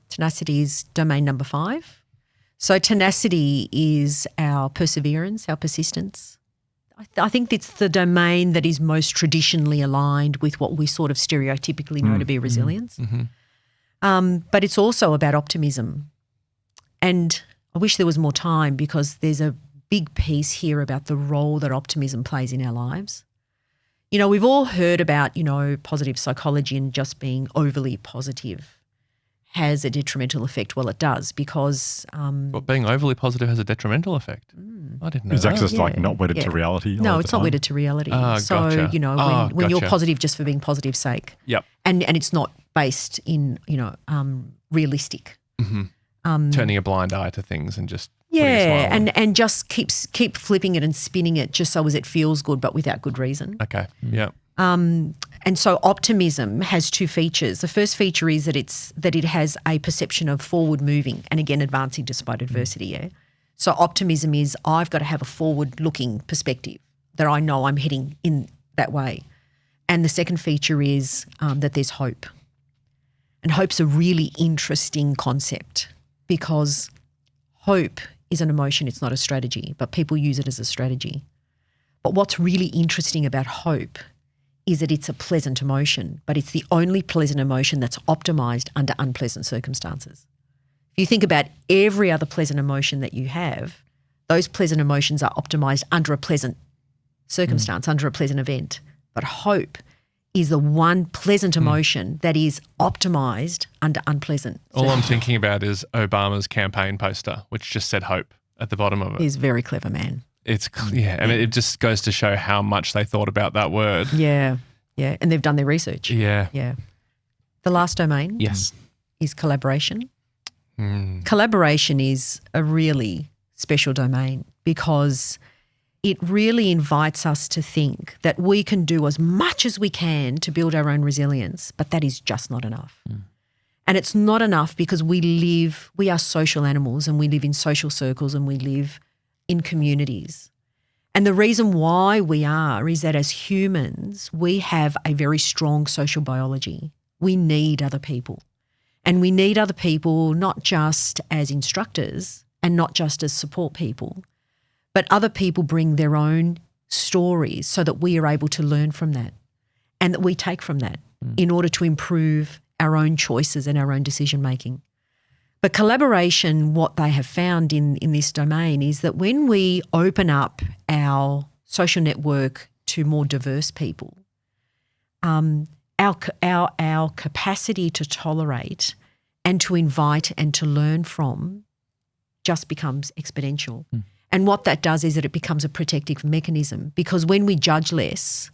Tenacity is domain number 5. So tenacity is our perseverance, our persistence. I think it's the domain that is most traditionally aligned with what we sort of stereotypically know to be resilience. But it's also about optimism. And I wish there was more time because there's a big piece here about the role that optimism plays in our lives. we've all heard about, positive psychology and just being overly positive has a detrimental effect. Well, it does because But being overly positive has a detrimental effect. I didn't know Is that. that just like not wedded to reality? No, all it's the not time? wedded to reality. So, gotcha. when you're Gotcha. positive just for being positive sake, Yep. and it's not based in, realistic. Turning a blind eye to things and just putting a Yeah, smile on. and just keep flipping it and spinning it just so as it feels good, but without good reason. Okay. Yeah. And so optimism has two features. The first feature is that it has a perception of forward moving and again advancing despite adversity. Yeah. So optimism is I've got to have a forward looking perspective that I know I'm heading in that way. And the second feature is that there's hope. And hope's a really interesting concept because hope is an emotion, it's not a strategy, but people use it as a strategy. But what's really interesting about hope is that it's a pleasant emotion, but it's the only pleasant emotion that's optimized under unpleasant circumstances. If you think about every other pleasant emotion that you have, those pleasant emotions are optimized under a pleasant circumstance, under a pleasant event. But hope is the one pleasant emotion that is optimized under unpleasant. All I'm thinking about is Obama's campaign poster, which just said hope at the bottom of it. He's a very clever man. It's I mean, it just goes to show how much they thought about that word. Yeah, yeah. And they've done their research. Yeah. Yeah. The last domain Yes. is collaboration. Collaboration is a really special domain because it really invites us to think that we can do as much as we can to build our own resilience, but that is just not enough. And it's not enough because we are social animals and we live in social circles and we live in communities. And the reason why we are is that as humans, we have a very strong social biology. We need other people. And we need other people not just as instructors and not just as support people, but other people bring their own stories so that we are able to learn from that and that we take from that in order to improve our own choices and our own decision making. But collaboration, what they have found in this domain is that when we open up our social network to more diverse people, our capacity to tolerate and to invite and to learn from just becomes exponential. And what that does is that it becomes a protective mechanism because when we judge less,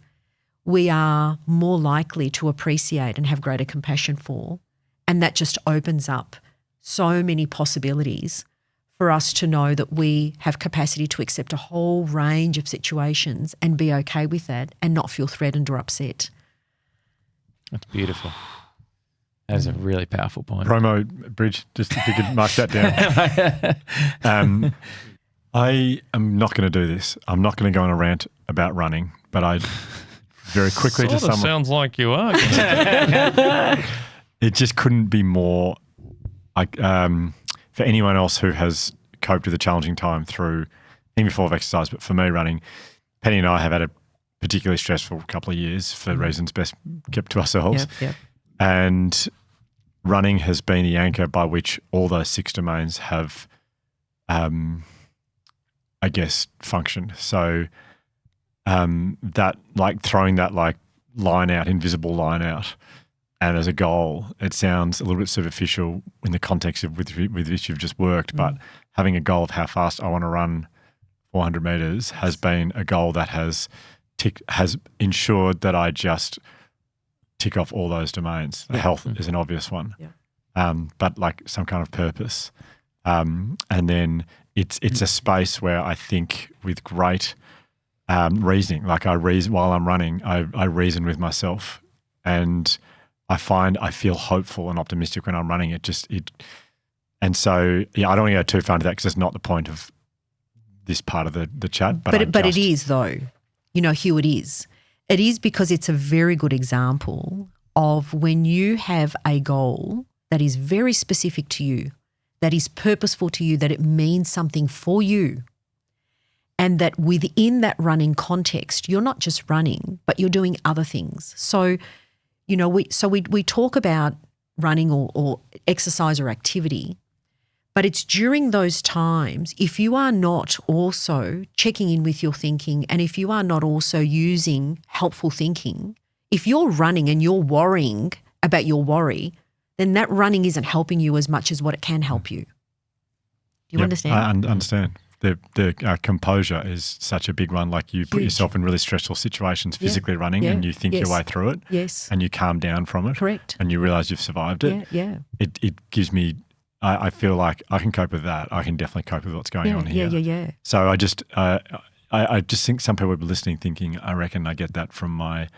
we are more likely to appreciate and have greater compassion for, and that just opens up so many possibilities for us to know that we have capacity to accept a whole range of situations and be okay with that and not feel threatened or upset. That's beautiful. That is a really powerful point. Promo bridge, just if you could mark that down. I am not going to do this. I'm not going to go on a rant about running, but I very quickly Sort to of someone. sounds like you are. It just couldn't be more. For anyone else who has coped with a challenging time through any form of exercise, but for me, running, Penny and I have had a particularly stressful couple of years for reasons best kept to ourselves. Yep. And running has been the anchor by which all those 6 domains have, I guess, functioned. So that, like throwing that like line out, invisible line out, and as a goal, it sounds a little bit superficial in the context of with which you've just worked, but having a goal of how fast I want to run 400 metres has been a goal that has ensured that I just tick off all those domains. Health is an obvious one, but like some kind of purpose. And then it's a space where I think with great reasoning, like while I'm running, I reason with myself, and I find I feel hopeful and optimistic when I'm running. And so I don't want to go too far into that because it's not the point of this part of the chat. But it is though. You know, Hugh, it is. It is because it's a very good example of when you have a goal that is very specific to you, that is purposeful to you, that it means something for you, and that within that running context, you're not just running, but you're doing other things. So, you know, we talk about running or exercise or activity, But it's during those times, if you are not also checking in with your thinking and if you are not also using helpful thinking, if you're running and you're worrying about your worry, then that running isn't helping you as much as what it can help you. Do you understand? I understand. The composure is such a big one. Like you put yourself in really stressful situations physically running and you think your way through it. Yes. And you calm down from it. Correct. And you realise you've survived it. Yeah. It gives me, I feel like I can cope with that. I can definitely cope with what's going on here. Yeah. So I just think some people will be listening thinking, I reckon I get that from my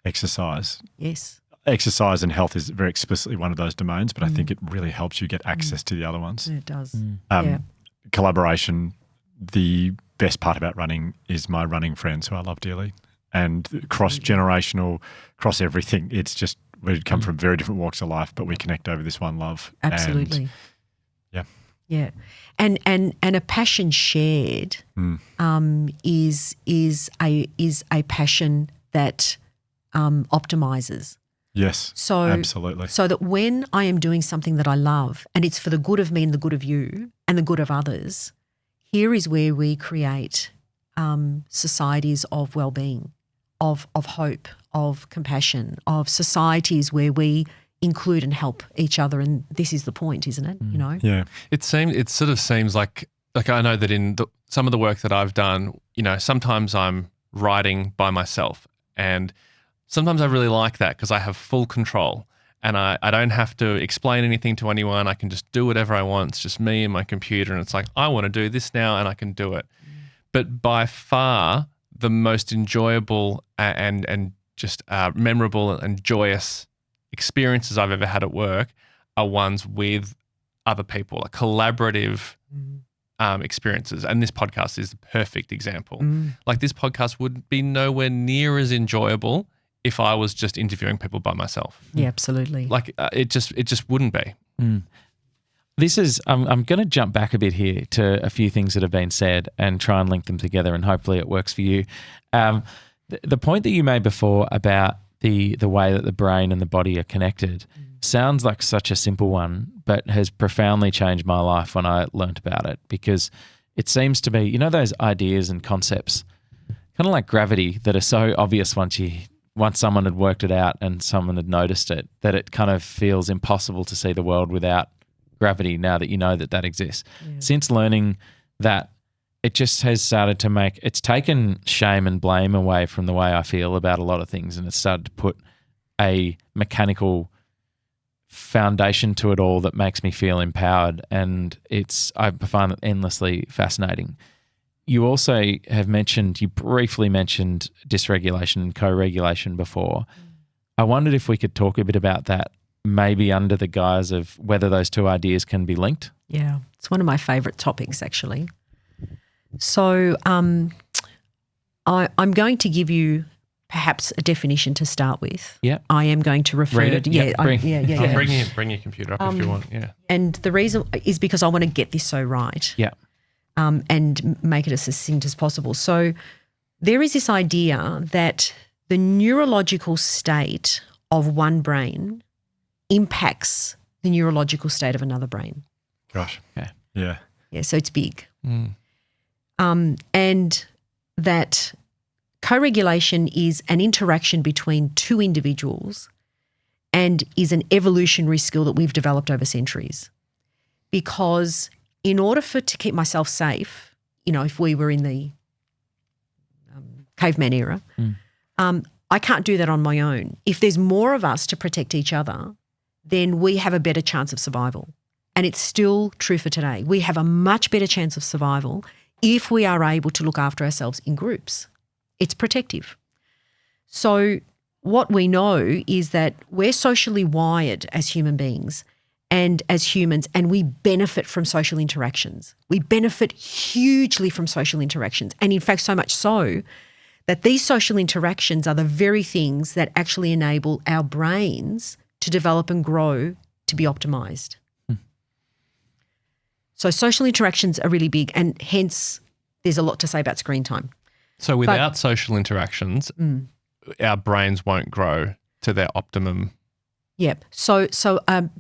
exercise. Yes. Exercise and health is very explicitly one of those domains, but I think it really helps you get access to the other ones. Yeah, it does. Collaboration, the best part about running is my running friends who I love dearly, and cross-generational, cross everything. It's just we come from very different walks of life, but we connect over this one love. Absolutely. And, yeah. And a passion shared is a passion that optimizes. Yes, so absolutely. So that when I am doing something that I love and it's for the good of me and the good of you and the good of others, here is where we create societies of well-being, of hope, of compassion, of societies where we include and help each other. And this is the point, isn't it? You know? Yeah. It sort of seems like I know that in some of the work that I've done, you know, sometimes I'm writing by myself, and sometimes I really like that because I have full control and I don't have to explain anything to anyone. I can just do whatever I want. It's just me and my computer, and it's like, I want to do this now and I can do it. But by far the most enjoyable and just memorable and joyous experiences I've ever had at work are ones with other people, like collaborative experiences. And this podcast is the perfect example. Like this podcast would be nowhere near as enjoyable if I was just interviewing people by myself. Yeah, absolutely. Like it just wouldn't be. This is, I'm going to jump back a bit here to a few things that have been said and try and link them together, and hopefully it works for you. The point that you made before about the way that the brain and the body are connected sounds like such a simple one, but has profoundly changed my life when I learnt about it, because it seems to be, you know, those ideas and concepts, kind of like gravity, that are so obvious once someone had worked it out and someone had noticed it, that it kind of feels impossible to see the world without gravity now that you know that exists. Yeah. Since learning that, it just has started to it's taken shame and blame away from the way I feel about a lot of things, and it's started to put a mechanical foundation to it all that makes me feel empowered, and I find it endlessly fascinating. You also you briefly mentioned dysregulation and co-regulation before. I wondered if we could talk a bit about that, maybe under the guise of whether those two ideas can be linked. Yeah, it's one of my favourite topics, actually. So I'm going to give you perhaps a definition to start with. Yeah. I am going to refer to Bring your computer up if you want. Yeah. And the reason is because I want to get this so right. Yeah. And make it as succinct as possible. So there is this idea that the neurological state of one brain impacts the neurological state of another brain. Gosh. Okay. Yeah. Yeah, so it's big. And that co-regulation is an interaction between two individuals and is an evolutionary skill that we've developed over centuries. Because in order to keep myself safe, you know, if we were in the caveman era, I can't do that on my own. If there's more of us to protect each other, then we have a better chance of survival. And it's still true for today. We have a much better chance of survival if we are able to look after ourselves in groups. It's protective. So what we know is that we're socially wired as human beings and as humans, and we benefit from social interactions. We benefit hugely from social interactions. And in fact, so much so that these social interactions are the very things that actually enable our brains to develop and grow to be optimized. So social interactions are really big, and hence there's a lot to say about screen time. So without social interactions, our brains won't grow to their optimum. Yep. So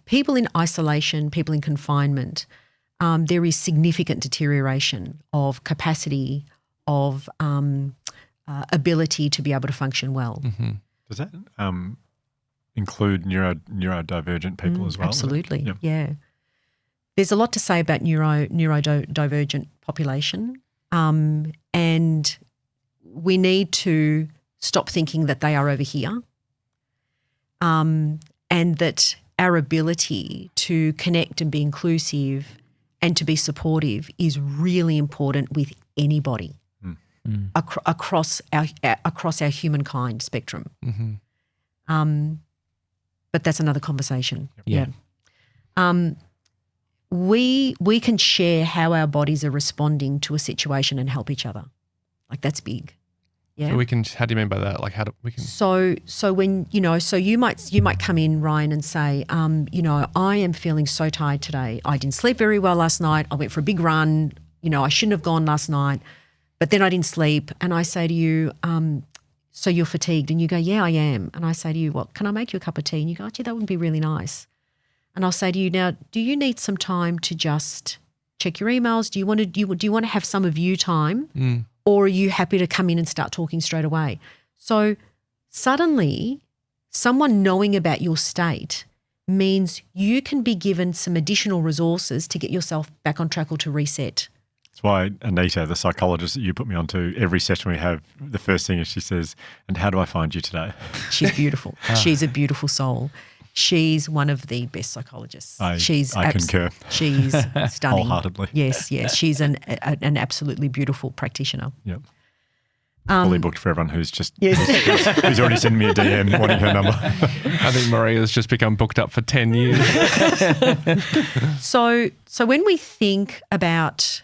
people in isolation, people in confinement, there is significant deterioration of capacity, of ability to be able to function well. Does that include neurodivergent people as well? Absolutely, Yep. yeah. There's a lot to say about neurodivergent population, and we need to stop thinking that they are over here, and that our ability to connect and be inclusive and to be supportive is really important with anybody across our humankind spectrum. But that's another conversation. Yeah. We can share how our bodies are responding to a situation and help each other. Like, that's big. Yeah. So we can. How do you mean by that? Like, how do we can? So when so you might come in, Ryan, and say, I am feeling so tired today. I didn't sleep very well last night. I went for a big run. I shouldn't have gone last night, but then I didn't sleep. And I say to you, so you're fatigued, and you go, yeah, I am. And I say to you, well, can I make you a cup of tea? And you go, gee, that would be really nice. And I'll say to you, now, do you need some time to just check your emails? Do you want to have some of you time? Or are you happy to come in and start talking straight away? So suddenly someone knowing about your state means you can be given some additional resources to get yourself back on track or to reset. That's why Anita, the psychologist that you put me onto, every session we have, the first thing is she says, and how do I find you today? She's beautiful. She's a beautiful soul. She's one of the best psychologists. I concur. She's stunning. Wholeheartedly. Yes. She's an absolutely beautiful practitioner. Yep. Fully booked for everyone who's just Yes. who's already sent me a DM wanting her number. I think Maria's just become booked up for 10 years. So when we think about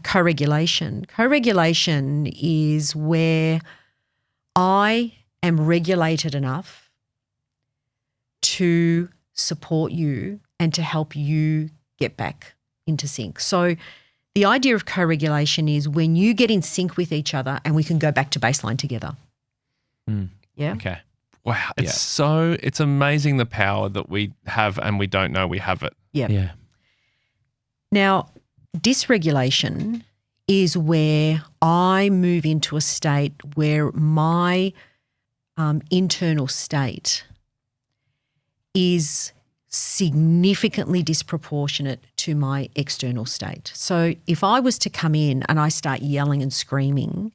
co-regulation is where I am regulated enough to support you and to help you get back into sync. So the idea of co-regulation is when you get in sync with each other and we can go back to baseline together. Yeah. Okay. Wow, it's amazing the power that we have and we don't know we have it. Yeah. Yeah. Now, dysregulation is where I move into a state where my internal state is significantly disproportionate to my external state. So if I was to come in and I start yelling and screaming,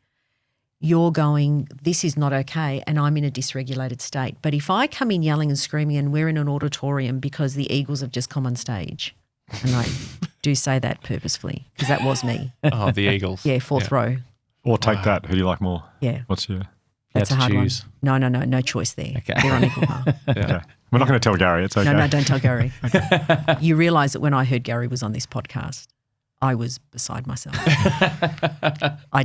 you're going, this is not okay, and I'm in a dysregulated state. But if I come in yelling and screaming and we're in an auditorium because the Eagles have just come on stage, and I do say that purposefully because that was me. Oh, the Eagles. Yeah, fourth row. Or take that. Who do you like more? Yeah. What's your... That's a have to hard choose. one. No choice there. Okay. They're on equal par. Okay. We're not going to tell Gary. It's okay. No, don't tell Gary. You realise that when I heard Gary was on this podcast, I was beside myself. I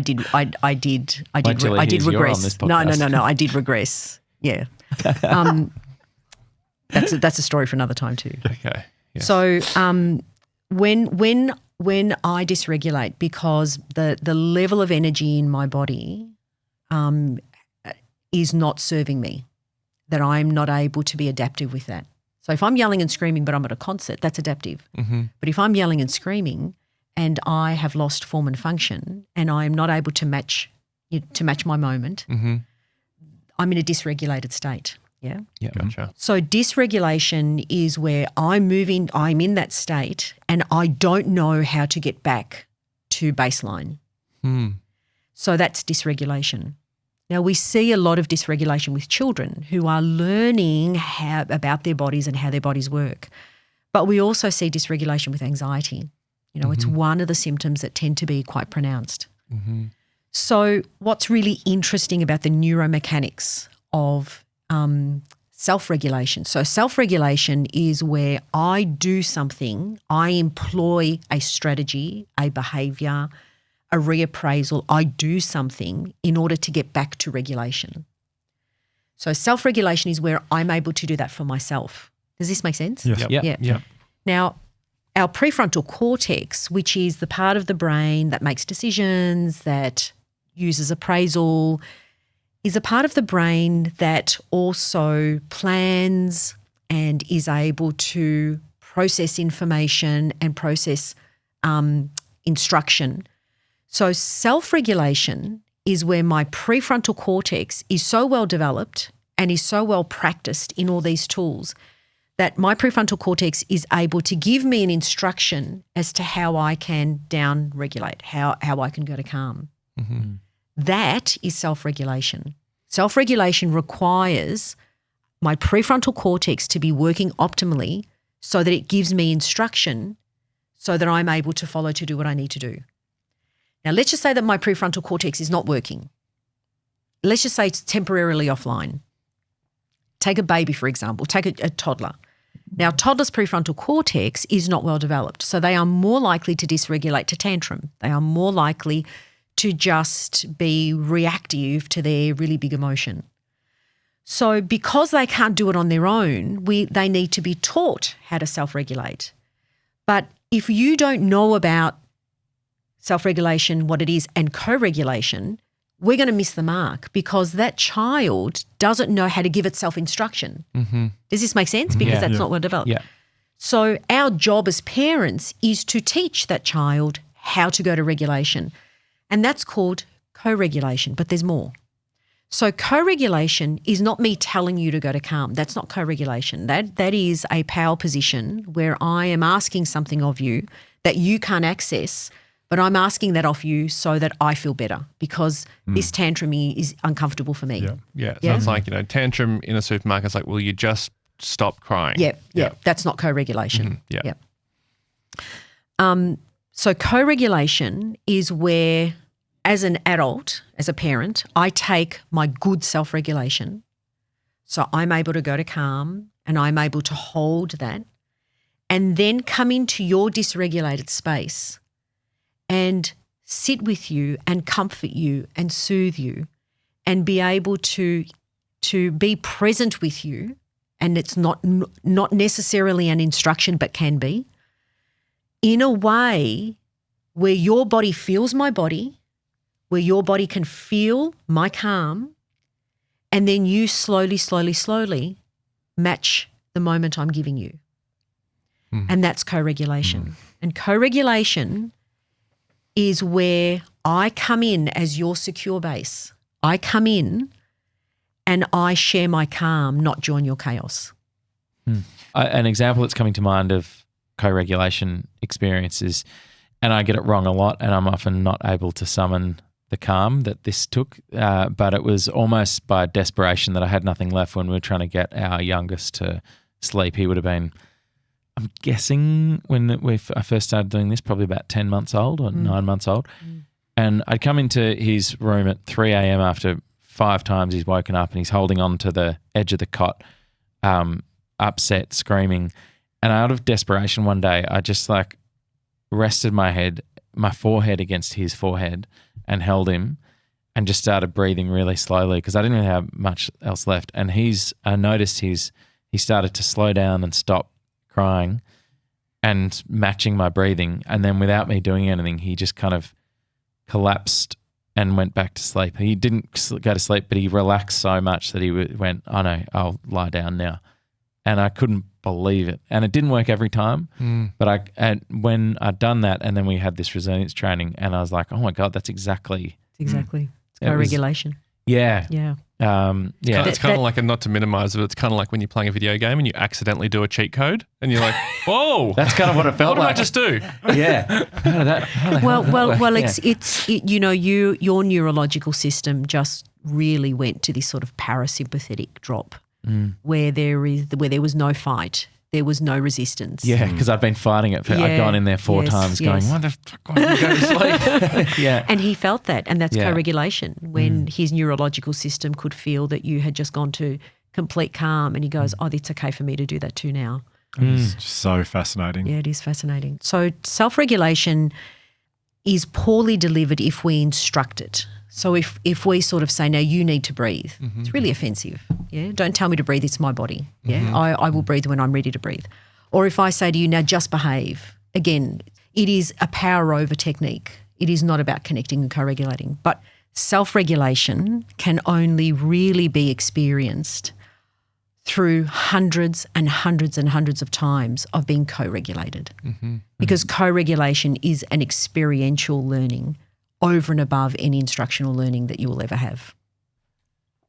did You're on regress. this No. podcast. I did regress. Yeah. That's a story for another time too. Okay. Yes. So when I dysregulate because the level of energy in my body is not serving me, that I'm not able to be adaptive with that. So if I'm yelling and screaming but I'm at a concert, that's adaptive. But if I'm yelling and screaming and I have lost form and function and I'm not able to match my moment, I'm in a dysregulated state. Yeah. Yeah. Gotcha. So dysregulation is where I'm in that state and I don't know how to get back to baseline. So that's dysregulation. Now, we see a lot of dysregulation with children who are learning about their bodies and how their bodies work. But we also see dysregulation with anxiety. It's one of the symptoms that tend to be quite pronounced. So what's really interesting about the neuromechanics of self-regulation. So self-regulation is where I do something, I employ a strategy, a behaviour, a reappraisal, I do something in order to get back to regulation. So self-regulation is where I'm able to do that for myself. Does this make sense? Yes. Yep. Yeah. Now, our prefrontal cortex, which is the part of the brain that makes decisions, that uses appraisal, is a part of the brain that also plans and is able to process information and process instruction. So self-regulation is where my prefrontal cortex is so well developed and is so well practiced in all these tools that my prefrontal cortex is able to give me an instruction as to how I can down-regulate, how I can go to calm. Mm-hmm. That is self-regulation. Self-regulation requires my prefrontal cortex to be working optimally so that it gives me instruction so that I'm able to follow to do what I need to do. Now, let's just say that my prefrontal cortex is not working. Let's just say it's temporarily offline. Take a baby, for example. Take a toddler. Now, toddlers' prefrontal cortex is not well developed, so they are more likely to dysregulate, to tantrum. They are more likely to just be reactive to their really big emotion. So because they can't do it on their own, they need to be taught how to self-regulate. But if you don't know about self-regulation, what it is, and co-regulation, we're going to miss the mark because that child doesn't know how to give itself instruction. Mm-hmm. Does this make sense? Because that's not well developed. Yeah. So our job as parents is to teach that child how to go to regulation, and that's called co-regulation, but there's more. So co-regulation is not me telling you to go to calm. That's not co-regulation. That is a power position where I am asking something of you that you can't access, but I'm asking that of you so that I feel better because this tantrum is uncomfortable for me. Yeah. So it's like, tantrum in a supermarket. It's like, will you just stop crying? Yeah. That's not co-regulation. Mm-hmm. Yeah. So co-regulation is where, as an adult, as a parent, I take my good self-regulation. So I'm able to go to calm and I'm able to hold that and then come into your dysregulated space and sit with you and comfort you and soothe you and be able to be present with you, and it's not necessarily an instruction but can be, in a way where your body feels my body, where your body can feel my calm, and then you slowly match the moment I'm giving you. And that's co-regulation. And co-regulation is where I come in as your secure base. I come in and I share my calm, not join your chaos. An example that's coming to mind of co-regulation experiences, and I get it wrong a lot, and I'm often not able to summon the calm that this took, but it was almost by desperation that I had nothing left when we were trying to get our youngest to sleep. He would have been, I'm guessing when I first started doing this, probably about 10 months old or 9 months old. And I'd come into his room at 3 a.m. after 5 times he's woken up and he's holding on to the edge of the cot, upset, screaming. And out of desperation one day, I just rested my forehead against his forehead and held him and just started breathing really slowly because I didn't really have much else left. And I noticed he started to slow down and stop crying and matching my breathing. And then without me doing anything, he just kind of collapsed and went back to sleep. He didn't go to sleep, but he relaxed so much that he went, oh no, I'll lie down now. And I couldn't believe it. And it didn't work every time, but when I'd done that and then we had this resilience training and I was like, oh my God, that's exactly. It's co-regulation. Yeah. It's kind of like, not to minimize it, but it's kind of like when you're playing a video game and you accidentally do a cheat code and you're like, whoa. That's kind of what it felt what like. What did I just do? Yeah. Your neurological system just really went to this sort of parasympathetic drop where there was no fight. There was no resistance. Yeah, because I'd been fighting it. I'd gone in there 4 times going, why the fuck why did you go to sleep? Yeah. And he felt that, and that's co-regulation when his neurological system could feel that you had just gone to complete calm and he goes, oh, it's okay for me to do that too now. It's just so fascinating. Yeah, it is fascinating. So self-regulation is poorly delivered if we instruct it. So if we sort of say, now you need to breathe, it's really offensive. Yeah, don't tell me to breathe, it's my body. Yeah, I will breathe when I'm ready to breathe. Or if I say to you, now just behave, again, it is a power over technique. It is not about connecting and co-regulating. But self-regulation can only really be experienced through hundreds and hundreds and hundreds of times of being co-regulated. Because co-regulation is an experiential learning over and above any instructional learning that you will ever have.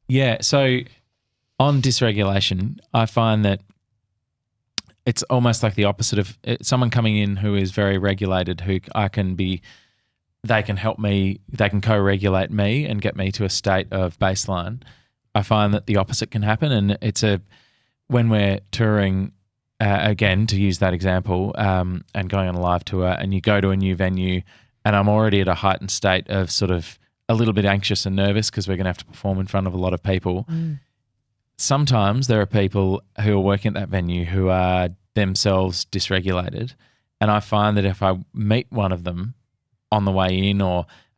Yeah, so on dysregulation, I find that it's almost like the opposite of someone coming in who is very regulated, who they can help me, they can co-regulate me and get me to a state of baseline. I find that the opposite can happen, and when we're touring, again, to use that example, and going on a live tour, and you go to a new venue, and I'm already at a heightened state of sort of a little bit anxious and nervous because we're going to have to perform in front of a lot of people. Sometimes there are people who are working at that venue who are themselves dysregulated, and I find that if I meet one of them on the way in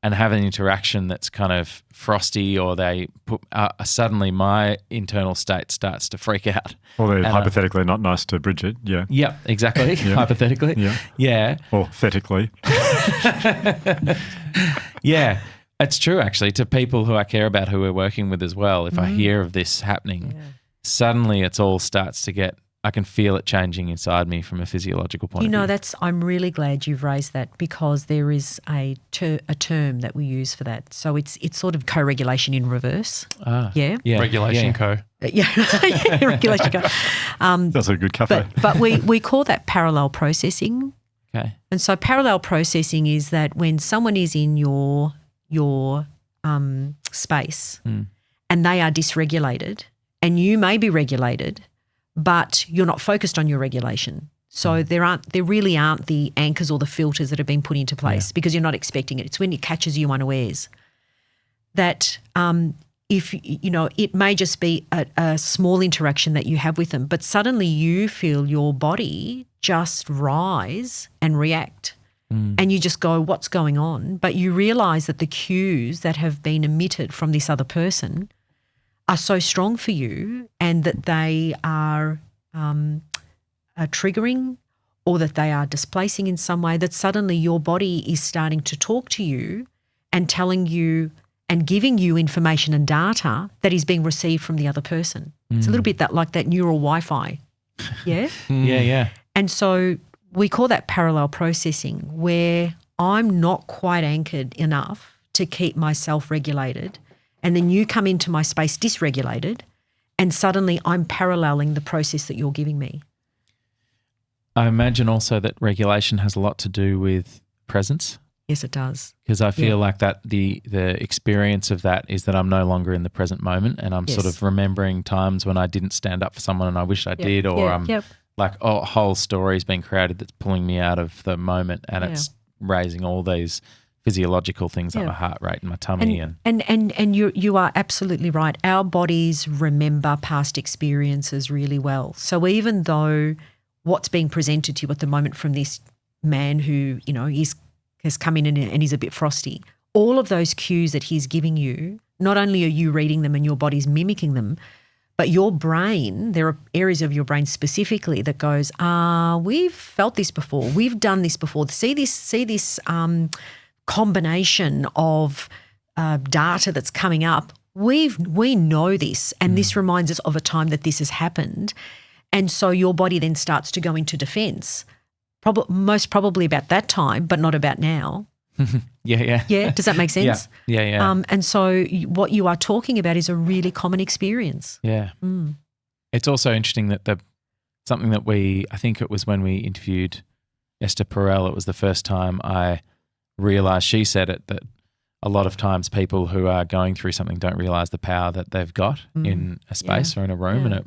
and have an interaction that's kind of frosty, or they put suddenly my internal state starts to freak out. Or they're hypothetically not nice to Bridget, yeah. Yeah, exactly. Hypothetically. Yeah. Or thetically. Yeah. It's true, actually, to people who I care about, who we're working with as well. If I hear of this happening, suddenly it all starts to get, I can feel it changing inside me from a physiological point of view. I'm really glad you've raised that, because there is a term that we use for that. So it's sort of co-regulation in reverse. Yeah. Regulation co. Regulation co. That's a good cafe. But we call that parallel processing. Okay. And so parallel processing is that when someone is in your space and they are dysregulated, and you may be regulated, but you're not focused on your regulation. So there really aren't the anchors or the filters that have been put into place because you're not expecting it. It's when it catches you unawares. That if it may just be a small interaction that you have with them, but suddenly you feel your body just rise and react. And you just go, what's going on? But you realise that the cues that have been emitted from this other person are so strong for you, and that they are triggering, or that they are displacing in some way, that suddenly your body is starting to talk to you and telling you and giving you information and data that is being received from the other person. It's a little bit like that neural Wi-Fi. Yeah? Yeah. And so we call that parallel processing, where I'm not quite anchored enough to keep myself regulated, and then you come into my space dysregulated, and suddenly I'm paralleling the process that you're giving me. I imagine also that regulation has a lot to do with presence. Yes, it does. Because I feel like that the experience of that is that I'm no longer in the present moment, and I'm sort of remembering times when I didn't stand up for someone and I wish I did, or I'm like, a whole story's been created that's pulling me out of the moment, and it's raising all these physiological things like my heart rate and my tummy. And you are absolutely right. Our bodies remember past experiences really well. So even though what's being presented to you at the moment from this man who, has come in and is a bit frosty, all of those cues that he's giving you, not only are you reading them and your body's mimicking them, but your brain, there are areas of your brain specifically that goes, we've felt this before, we've done this before. See this combination of data that's coming up. We know this, and this reminds us of a time that this has happened. And so your body then starts to go into defense, most probably about that time, but not about now. Yeah. Does that make sense? Yeah. And so what you are talking about is a really common experience. Yeah. It's also interesting that something that I think it was when we interviewed Esther Perel, it was the first time I realised, she said it, that a lot of times people who are going through something don't realise the power that they've got in a space or in a room, and it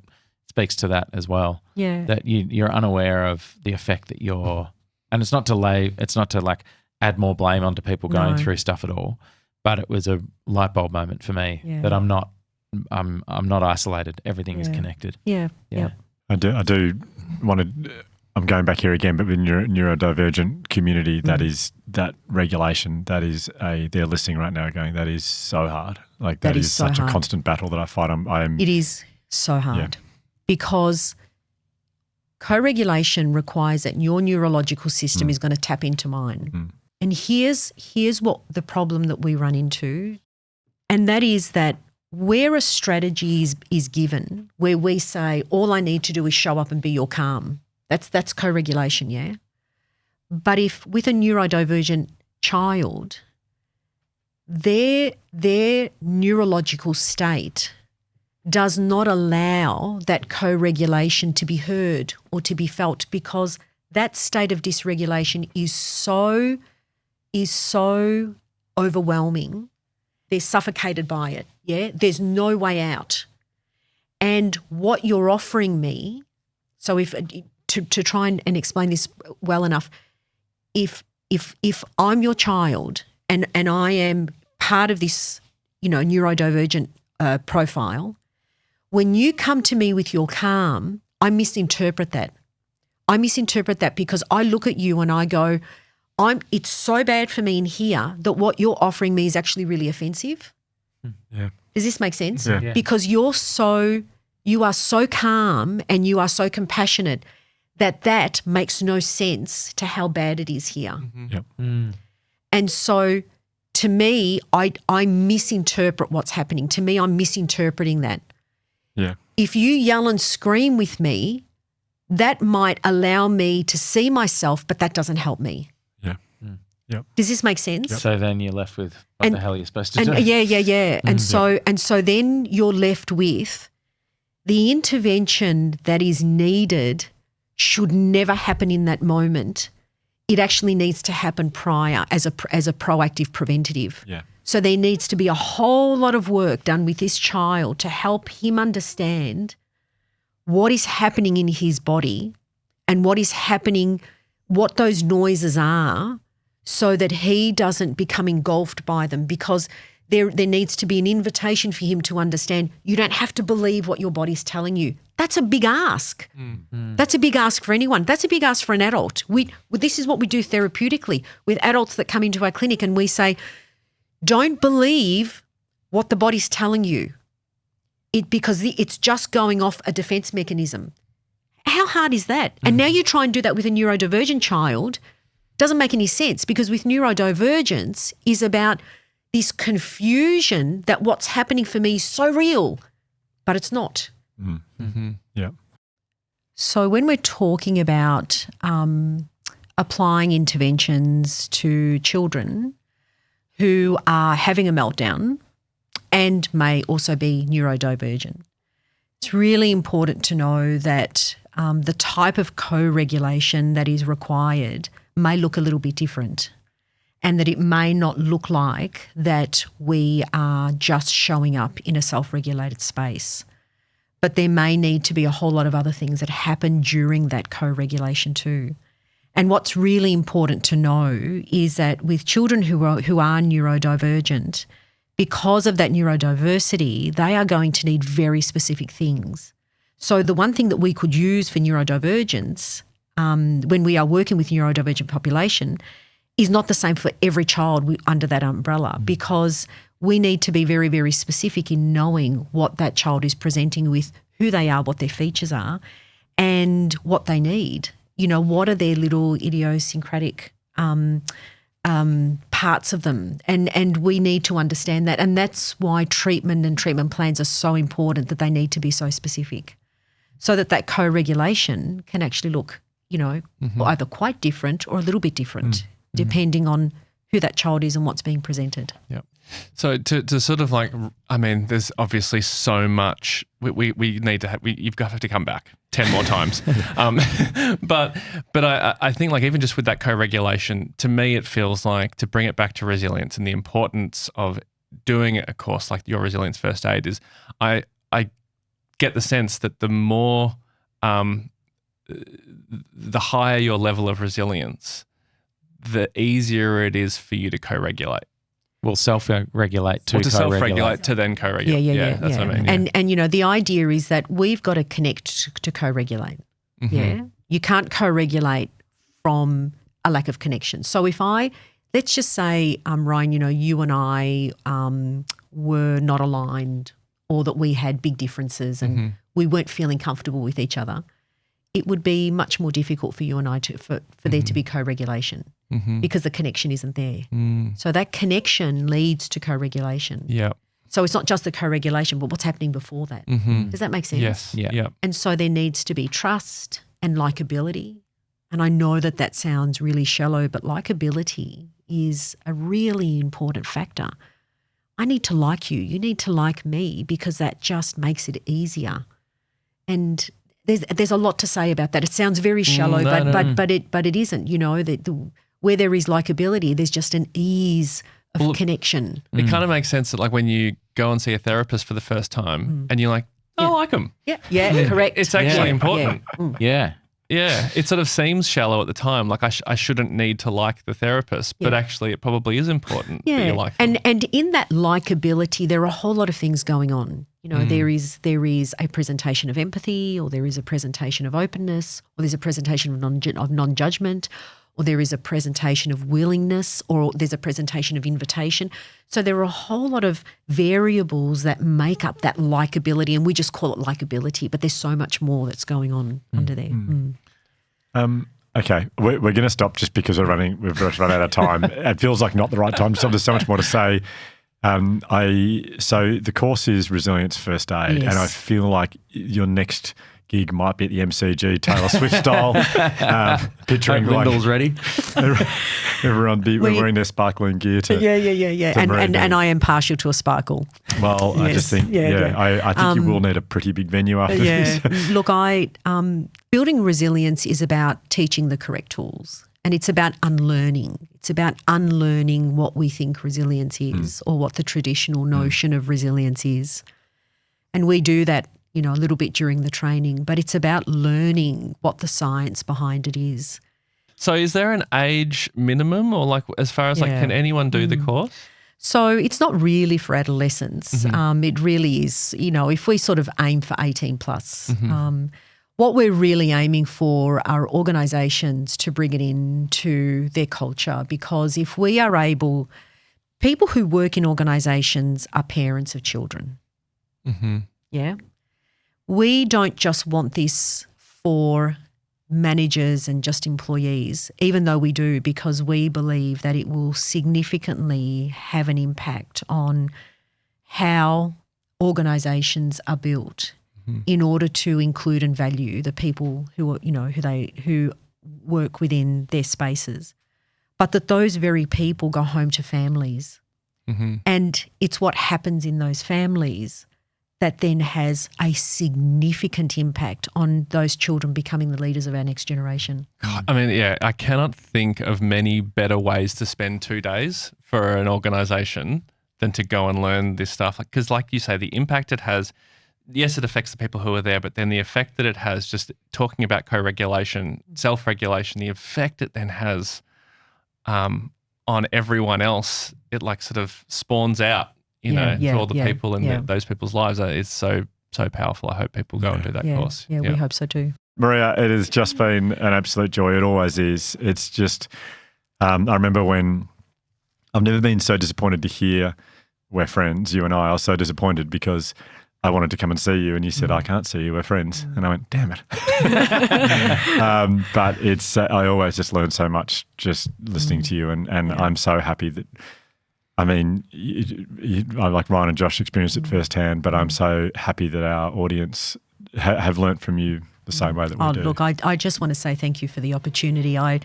speaks to that as well. Yeah. That you're unaware of the effect that and it's not to like add more blame onto people going through stuff at all, but it was a light bulb moment for me that I'm not isolated. Everything is connected. Yeah. I do want to. I'm going back here again, but with neurodivergent community, that regulation. They're listening right now, going, that is so hard. Like that is such a constant battle that I fight. It is so hard because co-regulation requires that your neurological system is going to tap into mine. And here's what the problem that we run into, and that is that where a strategy is given, where we say, all I need to do is show up and be your calm, that's co-regulation, yeah? But if with a neurodivergent child, their neurological state does not allow that co-regulation to be heard or to be felt, because that state of dysregulation is so overwhelming. They're suffocated by it, yeah? There's no way out. And what you're offering me, so if to try and explain this well enough, if I'm your child and I am part of this, neurodivergent profile, when you come to me with your calm, I misinterpret that. I misinterpret that because I look at you and I go, it's so bad for me in here that what you're offering me is actually really offensive. Yeah. Does this make sense? Yeah. Because you are so calm and you are so compassionate that makes no sense to how bad it is here. Mm-hmm. Yep. And so to me, I misinterpret what's happening. To me, I'm misinterpreting that. Yeah. If you yell and scream with me, that might allow me to see myself, but that doesn't help me. Yeah. Yep. Does this make sense? So then you're left with what the hell are you supposed to do? Yeah. And so then you're left with the intervention that is needed should never happen in that moment. It actually needs to happen prior as a proactive preventative. Yeah. So there needs to be a whole lot of work done with this child to help him understand what is happening in his body and what is happening, what those noises are, so that he doesn't become engulfed by them, because there needs to be an invitation for him to understand you don't have to believe what your body's telling you. That's a big ask. Mm-hmm. That's a big ask for anyone. That's a big ask for an adult. This is what we do therapeutically with adults that come into our clinic, and we say, don't believe what the body's telling you because it's just going off a defense mechanism. How hard is that? And now you try and do that with a neurodivergent child. Doesn't make any sense, because with neurodivergence is about this confusion that what's happening for me is so real, but it's not. Mm-hmm. Yeah. So when we're talking about applying interventions to children who are having a meltdown and may also be neurodivergent, it's really important to know that the type of co-regulation that is required may look a little bit different, and that it may not look like that we are just showing up in a self-regulated space. But there may need to be a whole lot of other things that happen during that co-regulation too. And what's really important to know is that with children who are neurodivergent, because of that neurodiversity, they are going to need very specific things. So the one thing that we could use for neurodivergence when we are working with neurodivergent population is not the same for every child under that umbrella, because we need to be very, very specific in knowing what that child is presenting with, who they are, what their features are, and what they need. What are their little idiosyncratic parts of them, and we need to understand that. And that's why treatment and treatment plans are so important, that they need to be so specific, so that co-regulation can actually look, either quite different or a little bit different, depending on who that child is and what's being presented. Yep. So to sort of there's obviously so much we need to have. You've got to come back 10 more times. But I think even just with that co-regulation, to me it feels like, to bring it back to resilience and the importance of doing a course like your resilience first aid is, I get the sense that the more the higher your level of resilience, the easier it is for you to co-regulate. Well, self-regulate to or to co-regulate. self-regulate to then co-regulate. Yeah. That's what I mean. And the idea is that we've got to connect to co-regulate. Mm-hmm. Yeah. You can't co-regulate from a lack of connection. So let's just say, Ryan, you and I were not aligned, or that we had big differences and we weren't feeling comfortable with each other, it would be much more difficult for you and I for there to be co-regulation, because the connection isn't there. So that connection leads to co-regulation. Yeah. So it's not just the co-regulation, but what's happening before that. Mm-hmm. Does that make sense? Yes. Yeah. Yeah. And so there needs to be trust and likability. And I know that sounds really shallow, but likability is a really important factor. I need to like you. You need to like me, because that just makes it easier. And there's a lot to say about that. It sounds very shallow, but it isn't. You know, where there is likability, there's just an ease of connection. It kind of makes sense that, like, when you go and see a therapist for the first time and you're like, I like them. Yeah, correct. It's actually important. Yeah. Yeah, it sort of seems shallow at the time, like I shouldn't need to like the therapist, but actually it probably is important that you like them. And in that likability, there are a whole lot of things going on. You know, there is a presentation of empathy, or there is a presentation of openness, or there's a presentation of non-judgment, or there is a presentation of willingness, or there's a presentation of invitation. So there are a whole lot of variables that make up that likability, and we just call it likability, but there's so much more that's going on under there. Okay, we're going to stop just because we've just run out of time. It feels like not the right time. There's so much more to say. So the course is Resilience First Aid, and I feel like your next gig might be at the MCG, Taylor Swift style, picturing Lyndall's ready. Everyone wearing their sparkling gear. And I am partial to a sparkle. Well, I just think, I think you will need a pretty big venue after this. Look, building resilience is about teaching the correct tools, and it's about unlearning. It's about unlearning what we think resilience is, or what the traditional notion of resilience is. And we do that, you know, a little bit during the training, but it's about learning what the science behind it is. So is there an age minimum, or like as far as like can anyone do the course? So it's not really for adolescents. It really is, you know, if we sort of aim for 18 plus, what we're really aiming for are organisations to bring it into their culture, because if we are able, people who work in organisations are parents of children. Yeah. We don't just want this for managers and just employees, even though we do, because we believe that it will significantly have an impact on how organisations are built in order to include and value the people who are, you know, who work within their spaces, but that those very people go home to families, and it's what happens in those families that then has a significant impact on those children becoming the leaders of our next generation. I mean, I cannot think of many better ways to spend 2 days for an organisation than to go and learn this stuff. Because like you say, the impact it has, yes, it affects the people who are there, but then the effect that it has, just talking about co-regulation, self-regulation, the effect it then has on everyone else, it like sort of spawns out. To all the people in those people's lives. It's so powerful. I hope people go and do that course. Yeah, we hope so too. Maria, it has just been an absolute joy. It always is. It's just, I remember when I've never been so disappointed to hear we're friends, you and I. I was so disappointed because I wanted to come and see you and you said, I can't see you, we're friends. And I went, damn it. But it's, I always just learn so much just listening to you, and I'm so happy that, I mean, I like Ryan and Josh experienced it firsthand, but I'm so happy that our audience have learnt from you the same way that we do. Look, I just want to say thank you for the opportunity. I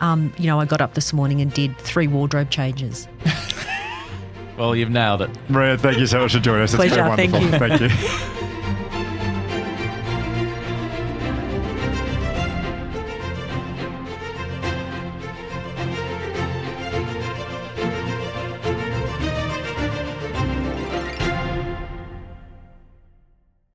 got up this morning and did 3 wardrobe changes. Well, you've nailed it. Maria, thank you so much for joining us. Pleasure, It's been wonderful. thank you. Thank you.